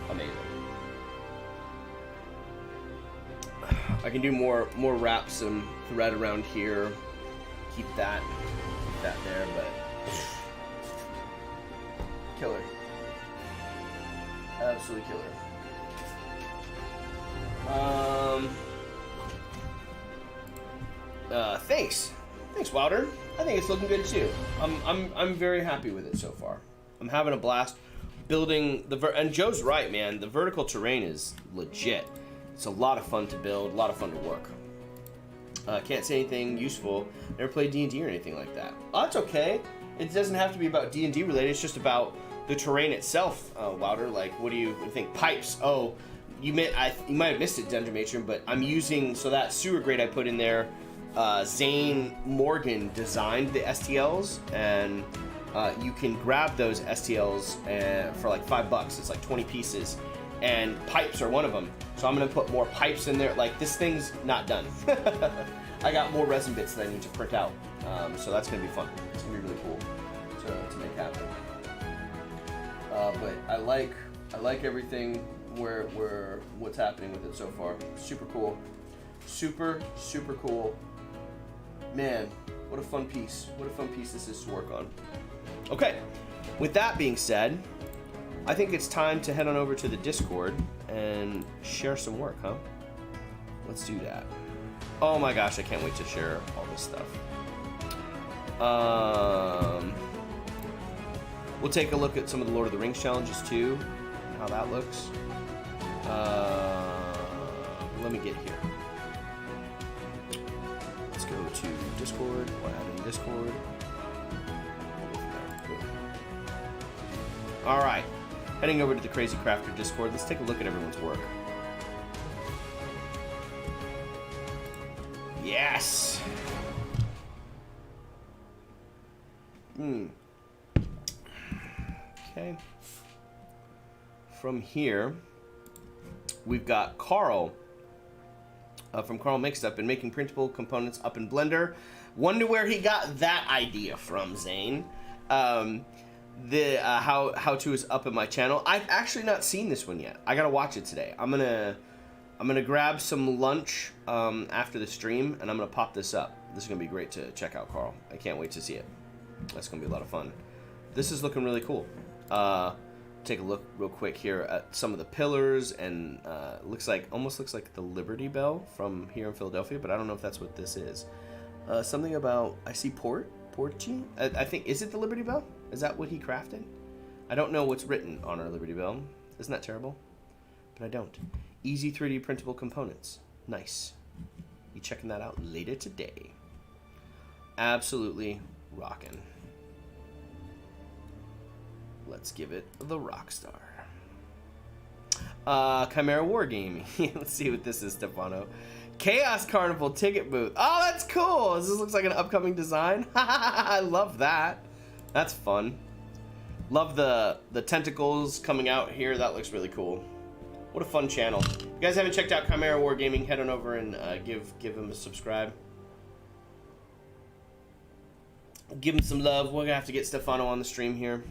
Speaker 1: Amazing. I can do more wraps and thread around here. Keep that there, but killer. Absolutely killer. Thanks, Wilder. I think it's looking good too. I'm very happy with it so far. I'm having a blast building and Joe's right, man. The vertical terrain is legit. It's a lot of fun to build, a lot of fun to work. Can't say anything useful. Never played D&D or anything like that. Oh, that's okay. It doesn't have to be about D&D related. It's just about the terrain itself, Wilder. Like, what do you think? Pipes. Oh, you might have missed it, Dungeon Matron, but I'm using, so that sewer grate I put in there, Zane Morgan designed the STLs, and you can grab those STLs for like $5. It's like 20 pieces, and pipes are one of them. So I'm gonna put more pipes in there. Like, this thing's not done. I got more resin bits that I need to print out, so that's gonna be fun. It's gonna be really cool to make happen. But I like I like everything what's happening with it so far. Super cool. Super cool. Man, what a fun piece. What a fun piece this is to work on. Okay, with that being said, I think it's time to head on over to the Discord and share some work, huh? Let's do that. Oh my gosh, I can't wait to share all this stuff. We'll take a look at some of the Lord of the Rings challenges too, how that looks. Let me get here. Let's go to Discord. We'll add in Discord. All right, heading over to the Crazy Crafter Discord. Let's take a look at everyone's work. Yes. Okay. From here, we've got Carl. From Carl Mixed Up, and making printable components up in Blender. Wonder where he got that idea from, Zane. The how-to is up in my channel. I've actually not seen this one yet. I gotta watch it today. I'm gonna grab some lunch after the stream, and I'm gonna pop this up. This is gonna be great to check out, Carl. I can't wait to see it. That's gonna be a lot of fun. This is looking really cool. Take a look real quick here at some of the pillars, and almost looks like the Liberty Bell from here in Philadelphia, but I don't know if that's what this is. Something about, I see Porci. I think, is it the Liberty Bell? Is that what he crafted? I don't know what's written on our Liberty Bell. Isn't that terrible? But I don't. Easy 3D printable components. Nice. Be checking that out later today. Absolutely rocking. Let's give it the Rockstar. Chimera Wargaming. Let's see what this is, Stefano. Chaos Carnival ticket booth. Oh, that's cool. This looks like an upcoming design. I love that. That's fun. Love the tentacles coming out here. That looks really cool. What a fun channel. If you guys haven't checked out Chimera Wargaming, head on over and give him a subscribe. Give him some love. We're gonna have to get Stefano on the stream here.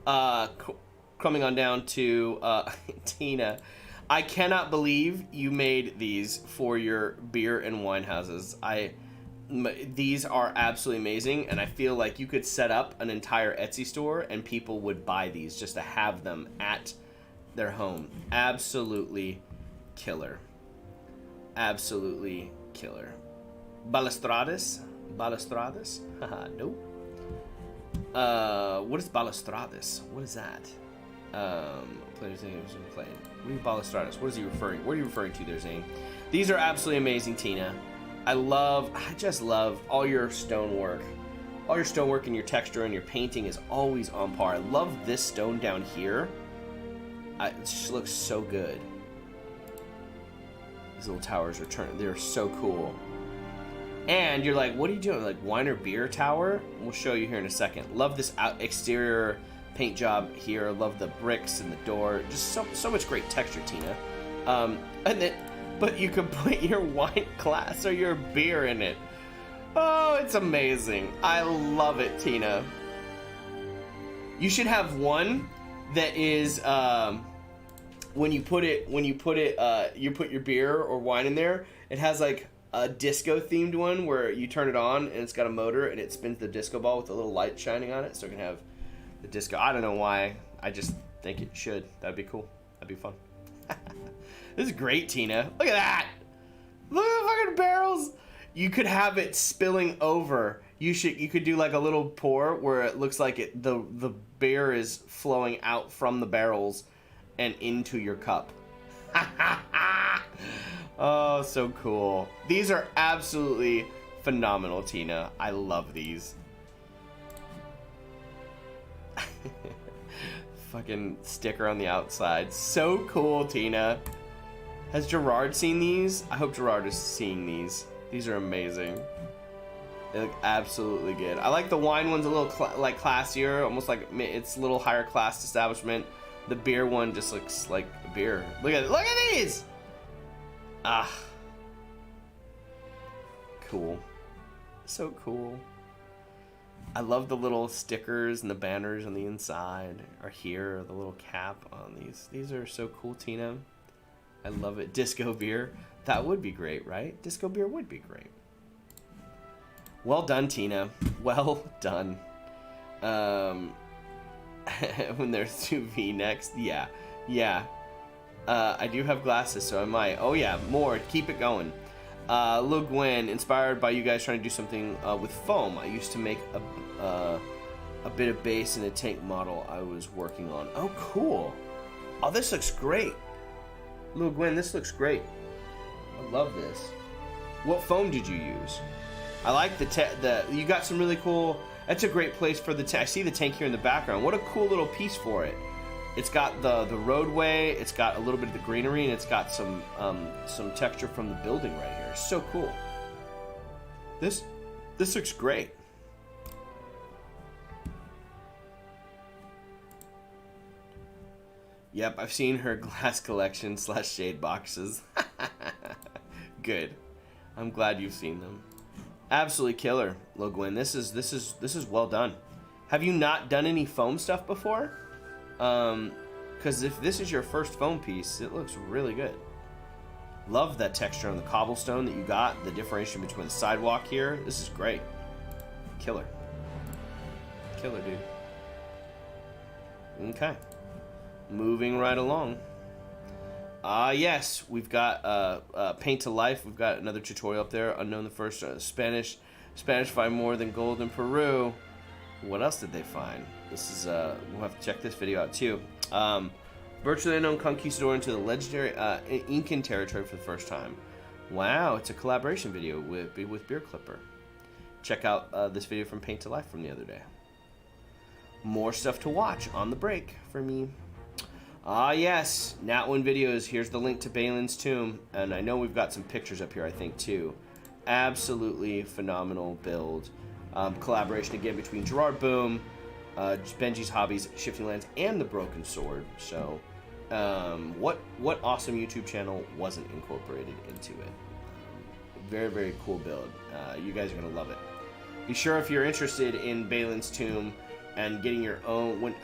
Speaker 1: Coming on down to Tina. I cannot believe you made these for your beer and wine houses. These are absolutely amazing, and I feel like you could set up an entire Etsy store and people would buy these just to have them at their home. Absolutely killer. Absolutely killer. Balustrades? Haha, nope. What is balustrades? What is that? Players playing. What are you balustrades? What is he referring? What are you referring to there, Zane? These are absolutely amazing, Tina. I just love all your stonework. All your stonework and your texture and your painting is always on par. I love this stone down here. It just looks so good. These little towers they're so cool. And you're like, what are you doing? Like wine or beer tower? We'll show you here in a second. Love this exterior paint job here. Love the bricks and the door. Just so much great texture, Tina. But you can put your wine glass or your beer in it. Oh, it's amazing. I love it, Tina. You should have one that is when you put your beer or wine in there. It has like a disco themed one where you turn it on and it's got a motor and it spins the disco ball with a little light shining on it, so it can have the disco. I don't know why. I just think it should. That'd be cool. That'd be fun. This is great, Tina. Look at that. Look at the fucking barrels. You could have it spilling over. You could do like a little pour where it looks like the beer is flowing out from the barrels and into your cup. Oh, so cool. These are absolutely phenomenal, Tina. I love these. Fucking sticker on the outside. So cool, Tina. Has Gerard seen these? I hope Gerard is seeing these. These are amazing. They look absolutely good. I like the wine one's a little classier, almost like it's a little higher class establishment. The beer one just looks like a beer. Look at it. Look at these! Ah. Cool. So cool. I love the little stickers and the banners on the inside are here. The little cap on these. These are so cool, Tina. I love it. Disco beer. That would be great, right? Disco beer would be great. Well done, Tina. Well done. When there's two V-necks. Yeah. Yeah. I do have glasses, so I might. Oh, yeah. More. Keep it going. Lil Gwen, inspired by you guys trying to do something with foam. I used to make a bit of base in a tank model I was working on. Oh, cool. Oh, this looks great. Lil Gwen, this looks great. I love this. What foam did you use? I like the you got some really cool. That's a great place for the I see the tank here in the background. What a cool little piece for it. It's got the roadway, it's got a little bit of the greenery, and it's got some texture from the building right here. So cool. This looks great. Yep, I've seen her glass collection / shade boxes. Good. I'm glad you've seen them. Absolutely killer, Lil Gwen. This is well done. Have you not done any foam stuff before? Because if this is your first foam piece, it looks really good. Love that texture on the cobblestone that you got, the differentiation between the sidewalk here. This is great. Killer. Killer, dude. Okay. Moving right along. Yes, we've got Paint to Life. We've got another tutorial up there. Unknown the first. Spanish find more than gold in Peru. What else did they find? This is we'll have to check this video out too. Virtually unknown conquistador into the legendary Incan territory for the first time. Wow, it's a collaboration video with Beer Clipper. Check out this video from Paint to Life from the other day. More stuff to watch on the break for me. Yes, Nat One Videos. Here's the link to Balin's tomb, and I know we've got some pictures up here, I think, too. Absolutely phenomenal build. Collaboration again between Gerard Boom, Benji's Hobbies, Shifting Lands, and the Broken Sword. So, what awesome YouTube channel wasn't incorporated into it? Very, very cool build. You guys are gonna love it. Be sure if you're interested in Balin's tomb and getting your own.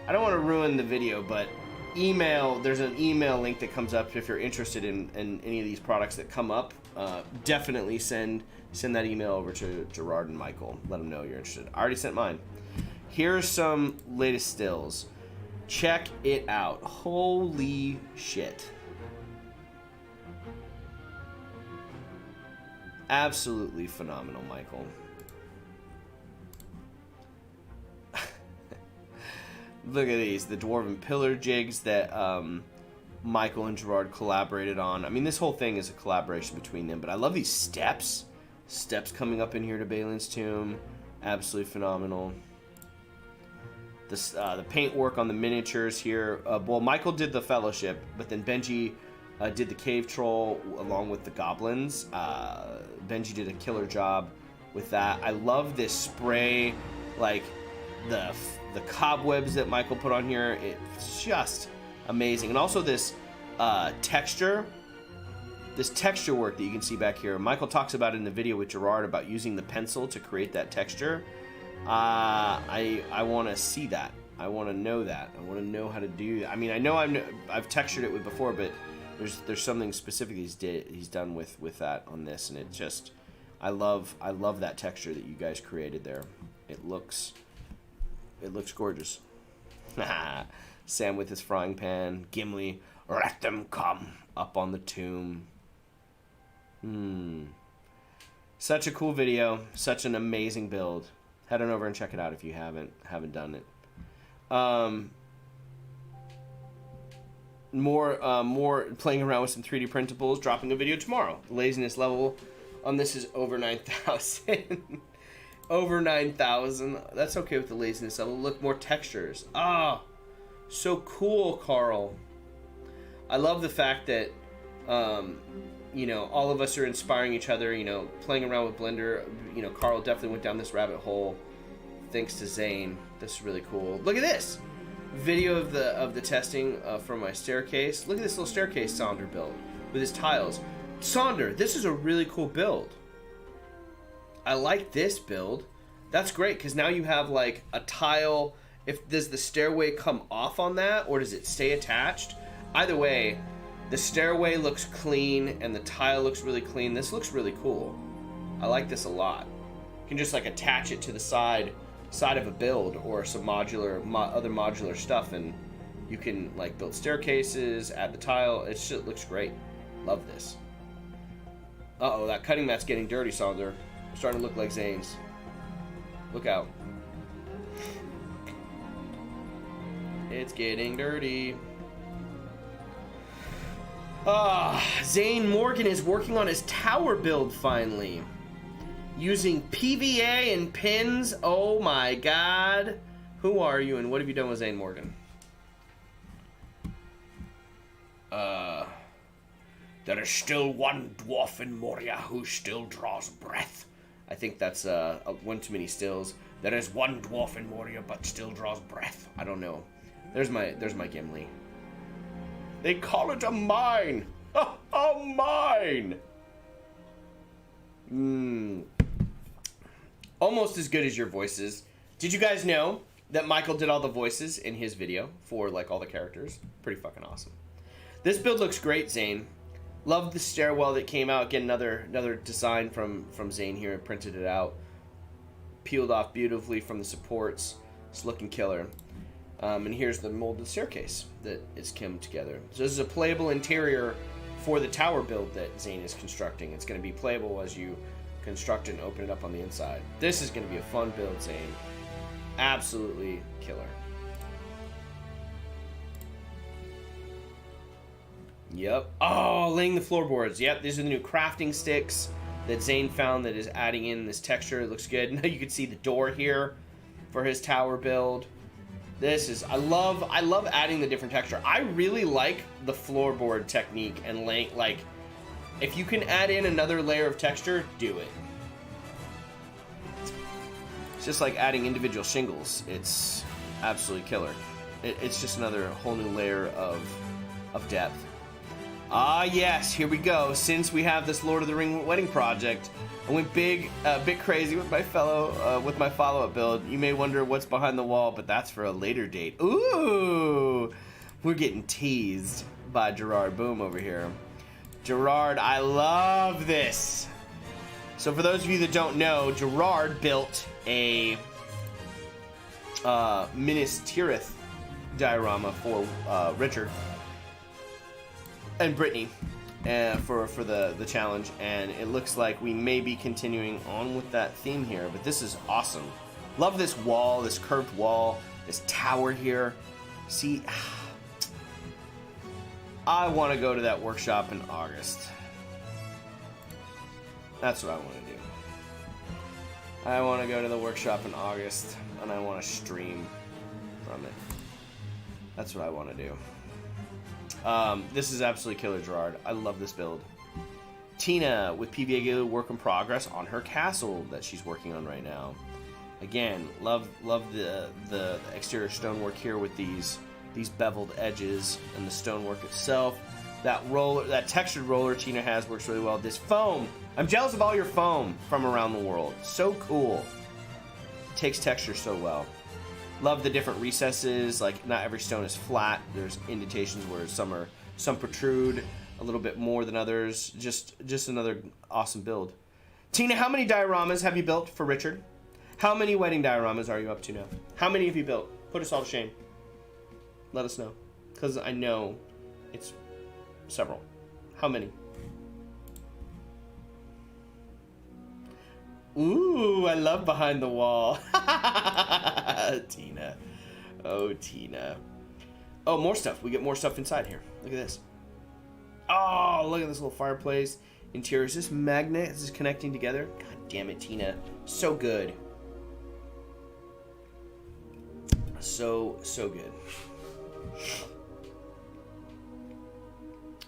Speaker 1: I don't want to ruin the video, but there's an email link that comes up if you're interested in any of these products that come up. Definitely send that email over to Gerard and Michael. Let them know you're interested. I already sent mine. Here's some latest stills. Check it out. Holy shit. Absolutely phenomenal, Michael. Look at these, the dwarven pillar jigs that Michael and Gerard collaborated on. I mean, this whole thing is a collaboration between them, but I love these steps. Steps coming up in here to Balin's tomb. Absolutely phenomenal. The paint work on the miniatures here. Well, Michael did the Fellowship, but then Benji did the Cave Troll along with the Goblins. Benji did a killer job with that. I love this spray, like the cobwebs that Michael put on here. It's just amazing. And also this texture work that you can see back here. Michael talks about it in the video with Gerard about using the pencil to create that texture. I want to see that. I want to know that. I want to know how to do that. I mean, I know I've textured it with before, but there's something specific he's done with that on this, and it just I love that texture that you guys created there. It looks gorgeous. Sam with his frying pan. Gimli, let them come up on the tomb. Such a cool video. Such an amazing build. Head on over and check it out if you haven't done it. More playing around with some 3D printables. Dropping a video tomorrow. The laziness level on this is over 9,000. Over 9,000. That's okay with the laziness level. Look, more textures. Ah, so cool, Carl. I love the fact that, all of us are inspiring each other, playing around with Blender. Carl definitely went down this rabbit hole thanks to Zane. This is really cool. Look at this video of the testing from my staircase. Look at this little staircase Sonder build with his tiles. Sonder, this is a really cool build. I like this build. That's great, because now you have like a tile. Does the stairway come off on that, or does it stay attached? Either way, the stairway looks clean and the tile looks really clean. This looks really cool. I like this a lot. You can just like attach it to the side of a build or some other modular stuff, and you can like build staircases, add the tile. It looks great. Love this. Uh-oh, that cutting mat's getting dirty, Sonder. It's starting to look like Zane's. Look out. It's getting dirty. Zane Morgan is working on his tower build finally. Using PVA and pins. Oh my god. Who are you and what have you done with Zane Morgan? There is still one dwarf in Moria who still draws breath. I think that's one too many stills. There is one dwarf in Moria but still draws breath. I don't know. There's my Gimli. They call it a mine. A mine. Almost as good as your voices. Did you guys know that Michael did all the voices in his video for like all the characters? Pretty fucking awesome. This build looks great, Zane. Love the stairwell that came out. Again, another design from Zane here. Printed it out. Peeled off beautifully from the supports. It's looking killer. And here's the molded staircase that is come together. So this is a playable interior for the tower build that Zane is constructing. It's going to be playable as you construct it and open it up on the inside. This is going to be a fun build, Zane. Absolutely killer. Yep. Oh, laying the floorboards. Yep, these are the new crafting sticks that Zane found that is adding in this texture. It looks good. Now you can see the door here for his tower build. This is, I love adding the different texture. I really like the floorboard technique and like, if you can add in another layer of texture, do it. It's just like adding individual shingles. It's absolutely killer. It's just another whole new layer of depth. Ah, yes, here we go. Since we have this Lord of the Ring wedding project, I went bit crazy with my follow-up build. You may wonder what's behind the wall, but that's for a later date. Ooh, we're getting teased by Gerard Boom over here. Gerard, I love this. So for those of you that don't know, Gerard built a Minas Tirith diorama for Richard and Brittany for the challenge, and it looks like we may be continuing on with that theme here, but this is awesome. Love this wall, this curved wall, this tower here. See, I want to go to that workshop in August. That's what I want to do. I want to go to the workshop in August, and I want to stream from it. That's what I want to do. This is absolutely killer, Gerard. I love this build. Tina with PVA glue, work in progress on her castle that she's working on right now. Again, love the exterior stonework here with these beveled edges and the stonework itself. That textured roller Tina has works really well. This foam, I'm jealous of all your foam from around the world. So cool. Takes texture so well. Love the different recesses. Like, not every stone is flat. There's indentations where some protrude a little bit more than others. Just another awesome build. Tina, how many dioramas have you built for Richard? How many wedding dioramas are you up to now? How many have you built? Put us all to shame. Let us know, because I know it's several. How many? Ooh, I love behind the wall. Tina. Oh, Tina. Oh, more stuff. We get more stuff inside here. Look at this. Oh, look at this little fireplace. Interior. Is this magnet? Is this connecting together? God damn it, Tina. So good. So good.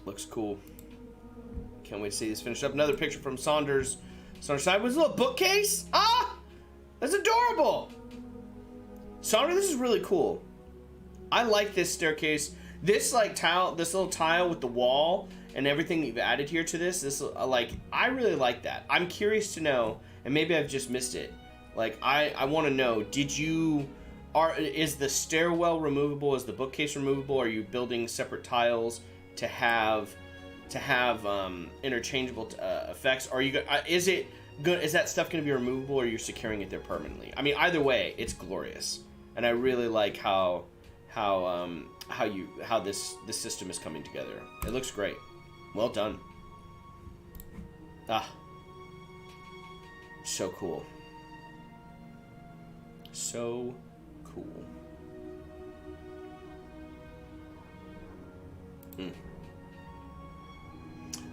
Speaker 1: Looks cool. Can't wait to see this finished up. Another picture from Saunders. Saunders side was a little bookcase. Ah, that's adorable. Saunders, this is really cool. I like this staircase. This like tile, this little tile with the wall and everything you've added here to this. I really like that. I'm curious to know, and maybe I've just missed it. Like, I want to know, is the stairwell removable? Is the bookcase removable? Are you building separate tiles to have interchangeable effects? Are you is it good? Is that stuff going to be removable, or are you securing it there permanently? I mean, either way, it's glorious, and I really like how this system is coming together. It looks great. Well done. Ah, so cool. So cool.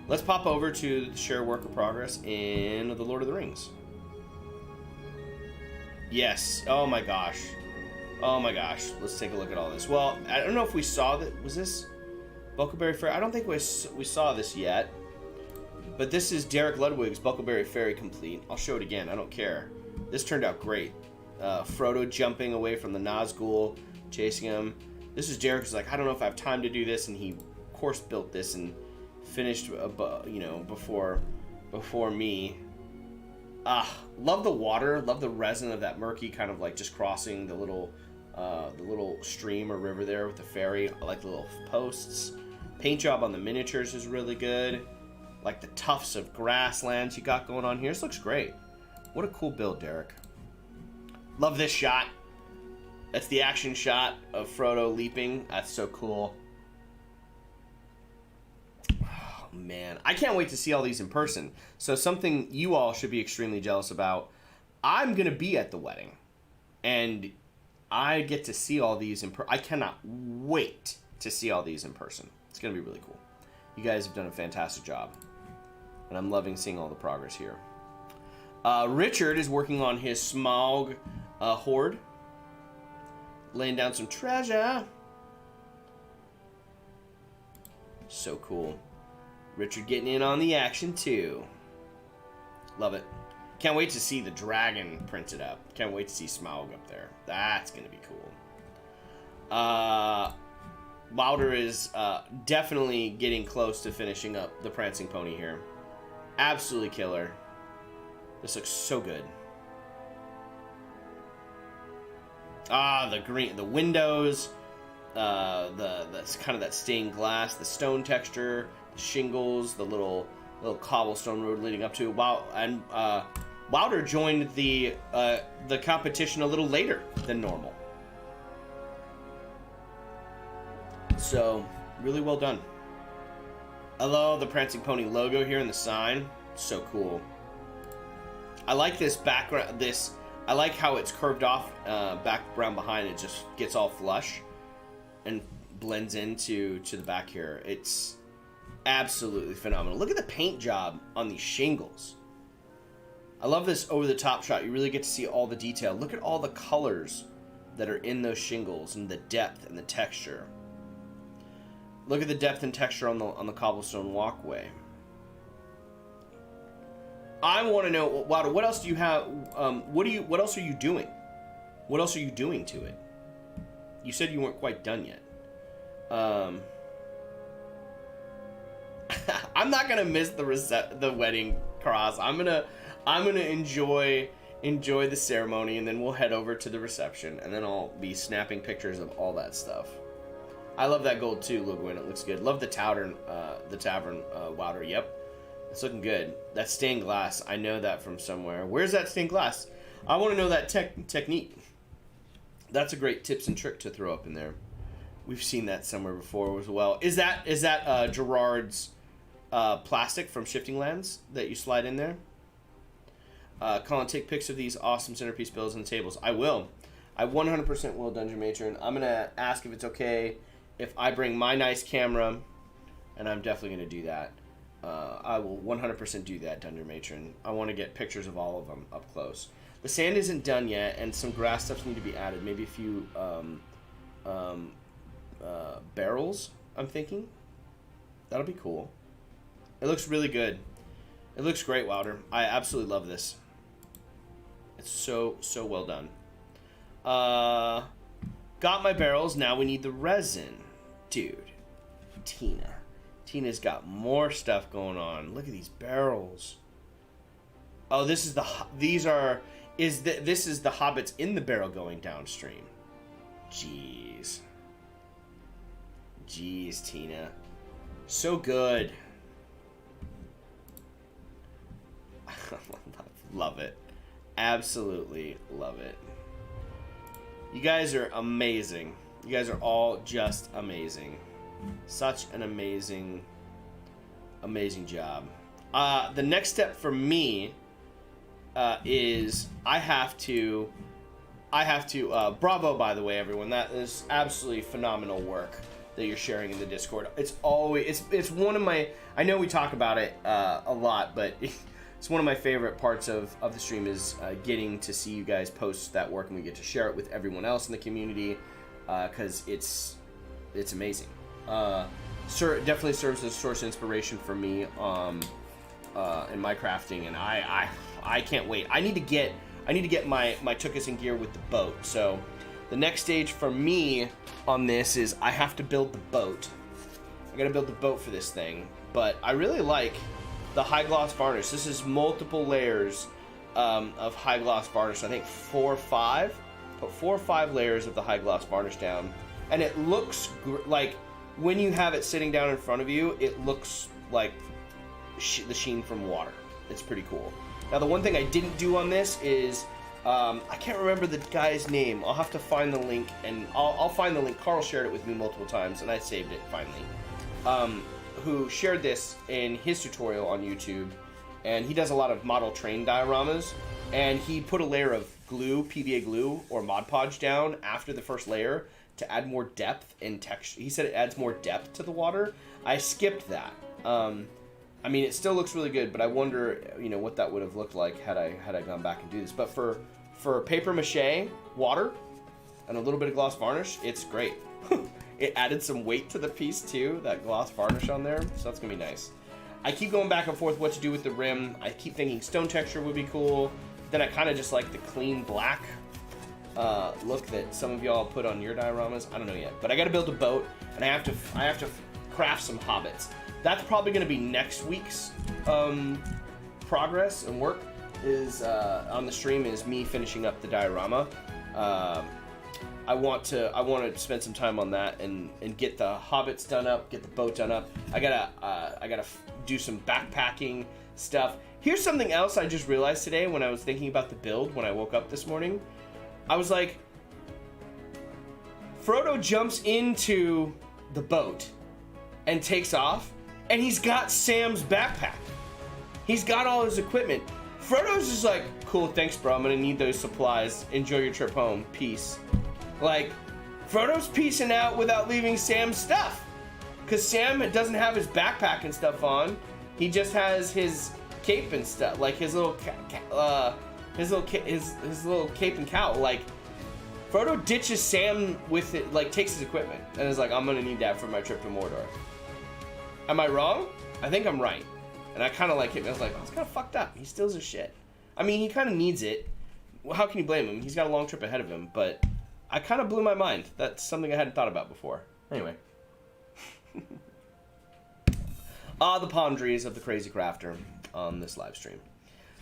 Speaker 1: Let's pop over to the share work of progress in The Lord of the Rings. Yes. Oh my gosh. Oh my gosh. Let's take a look at all this. Well, I don't know if we saw that. Was this Buckleberry Ferry? I don't think we saw this yet. But this is Derek Ludwig's Buckleberry Ferry complete. I'll show it again. I don't care. This turned out great. Frodo jumping away from the Nazgul, chasing him. This is Derek who's like, I don't know if I have time to do this, and he, of course, built this and finished, before me. Love the water, love the resin of that murky kind of like just crossing the little stream or river there with the ferry. I like the little posts. Paint job on the miniatures is really good. Like the tufts of grasslands you got going on here. This looks great. What a cool build, Derek. Love this shot. That's the action shot of Frodo leaping. That's so cool. Oh, man. I can't wait to see all these in person. So something you all should be extremely jealous about. I'm going to be at the wedding. And I get to see all these in person. I cannot wait to see all these in person. It's going to be really cool. You guys have done a fantastic job. And I'm loving seeing all the progress here. Richard is working on his Smaug hoard. Laying down some treasure. So cool. Richard getting in on the action too. Love it. Can't wait to see the dragon printed up. Can't wait to see Smaug up there. That's going to be cool. Wilder is definitely getting close to finishing up the Prancing Pony here. Absolutely killer. This looks so good. The green, the windows, the kind of that stained glass, the stone texture, the shingles, the little cobblestone road leading up to. Wow, and Wilder joined the competition a little later than normal. So really well done. I love the Prancing Pony logo here in the sign. So cool. I like this background. I like how it's curved off background behind. It just gets all flush and blends into the back here. It's absolutely phenomenal. Look at the paint job on these shingles. I love this over-the-top shot. You really get to see all the detail. Look at all the colors that are in those shingles and the depth and the texture. Look at the depth and texture on the cobblestone walkway. I want to know, Wilder, what else do you have? What else are you doing? What else are you doing to it? You said you weren't quite done yet. I'm not gonna miss the wedding cross. I'm gonna enjoy the ceremony, and then we'll head over to the reception, and then I'll be snapping pictures of all that stuff. I love that gold too, Ludwig. It looks good. Love the tavern, Wilder. Yep. It's looking good. That stained glass, I know that from somewhere. Where's that stained glass? I want to know that technique. That's a great tips and trick to throw up in there. We've seen that somewhere before as well. Is that Gerard's plastic from Shifting Lands that you slide in there? Collin, take pics of these awesome centerpiece builds and tables. I will. I 100% will, Dungeon Matron. I'm going to ask if it's okay if I bring my nice camera, and I'm definitely going to do that. I will 100% do that, Dungeon Matron. I want to get pictures of all of them up close. The sand isn't done yet, and some grass stuff need to be added. Maybe a few barrels, I'm thinking. That'll be cool. It looks really good. It looks great, Wilder. I absolutely love this. It's so well done. Got my barrels. Now we need the resin. Dude. Tina's got more stuff going on. Look at these barrels. Oh, these are... is that this is the hobbits in the barrel going downstream. Jeez, Tina, so good. Love it, absolutely love it. You guys are amazing. You guys are all just amazing. Such an amazing job. The next step for me is I have to bravo, by the way, everyone. That is absolutely phenomenal work that you're sharing in the Discord. It's always, it's one of my, I know we talk about it a lot, but it's one of my favorite parts of the stream is getting to see you guys post that work, and we get to share it with everyone else in the community, because it's amazing. Definitely serves as a source of inspiration for me in my crafting, and I can't wait. I need to get my tuchus in gear with the boat. So the next stage for me on this is I have to build the boat. I gotta build the boat for this thing, but I really like the high gloss varnish. This is multiple layers of high gloss varnish. I think 4 or 5. Put 4 or 5 layers of the high gloss varnish down, and it looks like when you have it sitting down in front of you, it looks like the sheen from water. It's pretty cool. Now, the one thing I didn't do on this is I can't remember the guy's name. I'll have to find the link, and I'll find the link. Carl shared it with me multiple times, and I saved it finally. Who shared this in his tutorial on YouTube, and he does a lot of model train dioramas, and he put a layer of glue, PVA glue, or Mod Podge down after the first layer to add more depth and texture. He said it adds more depth to the water. I skipped that. I mean, it still looks really good, but I wonder, what that would have looked like had I gone back and do this. But for paper mache, water, and a little bit of gloss varnish, it's great. It added some weight to the piece too, that gloss varnish on there, so that's gonna be nice. I keep going back and forth what to do with the rim. I keep thinking stone texture would be cool. Then I kind of just like the clean black look that some of y'all put on your dioramas. I don't know yet, but I got to build a boat, and I have to craft some hobbits. That's probably going to be next week's progress and work. Is on the stream is me finishing up the diorama. I want to spend some time on that and get the hobbits done up, get the boat done up. I gotta do some backpacking stuff. Here's something else I just realized today when I was thinking about the build when I woke up this morning. I was like, Frodo jumps into the boat and takes off, and he's got Sam's backpack. He's got all his equipment. Frodo's just like, cool, thanks, bro. I'm gonna need those supplies. Enjoy your trip home. Peace. Like, Frodo's peacing out without leaving Sam's stuff, because Sam doesn't have his backpack and stuff on. He just has his cape and stuff, like his little cape and cowl. Like, Frodo ditches Sam with it, like takes his equipment and is like, I'm gonna need that for my trip to Mordor. Am I wrong? I think I'm right. And I kind of like it. I was like, oh, it's kind of fucked up. He steals his shit. I mean, he kind of needs it. Well, how can you blame him? He's got a long trip ahead of him, but I kind of blew my mind. That's something I hadn't thought about before. Anyway. The pondries of the Crazy Crafter on this live stream.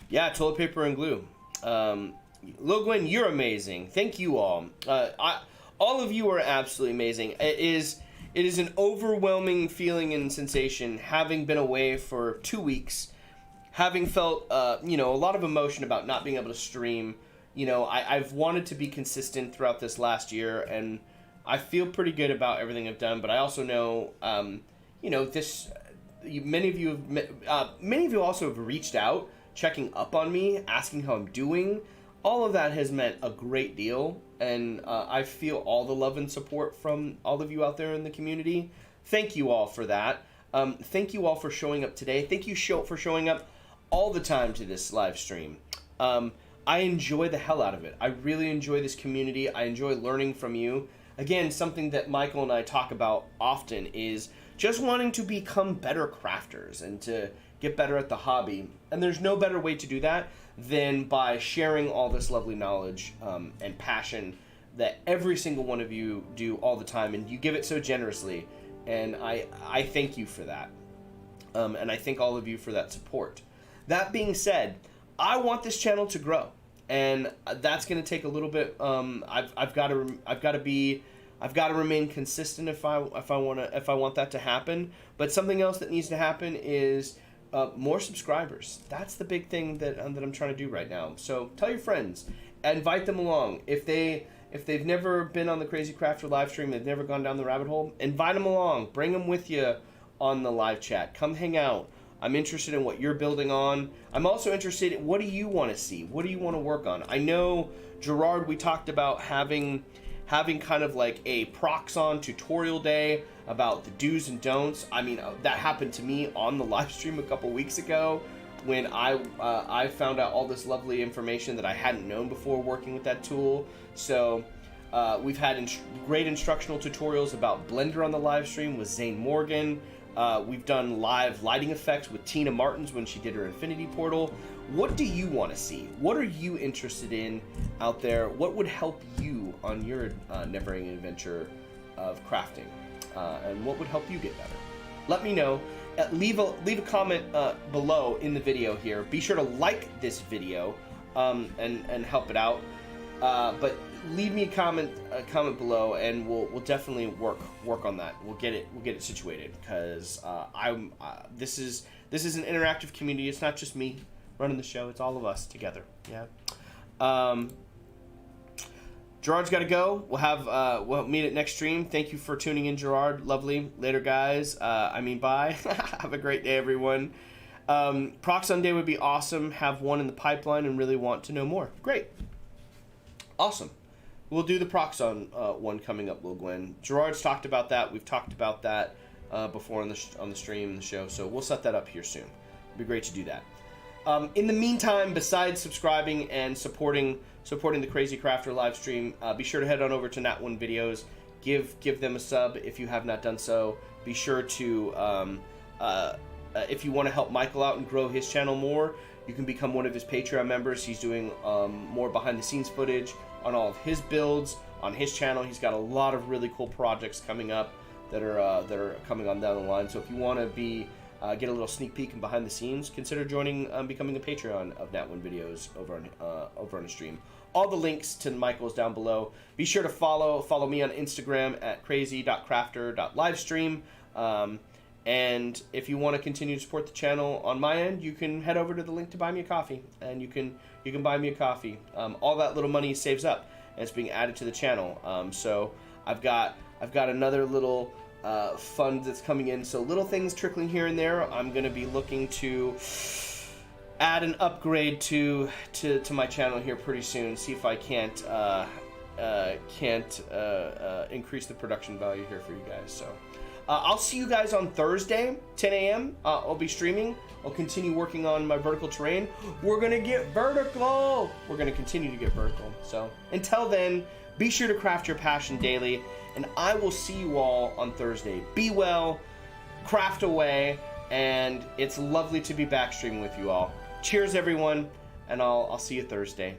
Speaker 1: Yeah, toilet paper and glue. Lil Gwen, you're amazing. Thank you all. All of you are absolutely amazing. It is an overwhelming feeling and sensation having been away for 2 weeks, having felt a lot of emotion about not being able to stream. I've wanted to be consistent throughout this last year, and I feel pretty good about everything I've done. But I also know, many of you also have reached out, checking up on me, asking how I'm doing. All of that has meant a great deal, and I feel all the love and support from all of you out there in the community. Thank you all for that. Thank you all for showing up today. Thank you for showing up all the time to this live stream. I enjoy the hell out of it. I really enjoy this community. I enjoy learning from you. Again, something that Michael and I talk about often is just wanting to become better crafters and to get better at the hobby. And there's no better way to do that than by sharing all this lovely knowledge and passion that every single one of you do all the time, and you give it so generously. And I thank you for that. And I thank all of you for that support. That being said, I want this channel to grow. and that's going to take a little bit. I've got to remain consistent if I want that to happen. But something else that needs to happen is more subscribers. That's the big thing that I'm trying to do right now. So tell your friends, invite them along. If they've never been on the Crazy Crafter live stream, they've never gone down the rabbit hole, invite them along. Bring them with you on the live chat. Come hang out. I'm interested in what you're building on. I'm also interested in what do you want to see? What do you want to work on? I know, Gerard, we talked about having kind of like a Proxon tutorial day about the do's and don'ts. I mean, that happened to me on the live stream a couple weeks ago when I found out all this lovely information that I hadn't known before working with that tool. So we've had great instructional tutorials about Blender on the live stream with Zane Morgan. We've done live lighting effects with Tina Martins when she did her Infinity Portal. What do you want to see? What are you interested in out there? What would help you on your never-ending adventure of crafting? And what would help you get better? Let me know. Leave a comment below in the video here. Be sure to like this video and help it out. But leave me a comment below, and we'll definitely work on that. We'll get it situated, because this is an interactive community. It's not just me running the show. It's all of us together. Yeah. Gerard's got to go. We'll meet at next stream. Thank you for tuning in, Gerard. Lovely. Later, guys. Bye. Have a great day, everyone. Proxon Day would be awesome. Have one in the pipeline and really want to know more. Great. Awesome. We'll do the Proxon one coming up, Lil Gwen. Gerard's talked about that. We've talked about that before on the stream and the show, so we'll set that up here soon. It'd be great to do that. In the meantime, besides subscribing and supporting the Crazy Crafter live stream, be sure to head on over to Nat1 Videos. Give them a sub if you have not done so. Be sure to, if you want to help Michael out and grow his channel more, you can become one of his Patreon members. He's doing more behind-the-scenes footage on all of his builds on his channel. He's got a lot of really cool projects coming up that are coming on down the line. So if you want to get a little sneak peek and behind the scenes, consider becoming a Patreon of Nat1 Videos over on the stream. All the links to Michael's down below. Be sure to follow me on Instagram at crazy.crafter.livestream. And if you want to continue to support the channel on my end, you can head over to the link to buy me a coffee, and you can buy me a coffee. All that little money saves up, and it's being added to the channel. So I've got another little fund that's coming in. So little things trickling here and there. I'm going to be looking to add an upgrade to my channel here pretty soon. See if I can't increase the production value here for you guys. So. I'll see you guys on Thursday, 10 a.m. I'll be streaming. I'll continue working on my vertical terrain. We're going to get vertical. We're going to continue to get vertical. So until then, be sure to craft your passion daily, and I will see you all on Thursday. Be well, craft away, and it's lovely to be back streaming with you all. Cheers, everyone, and I'll see you Thursday.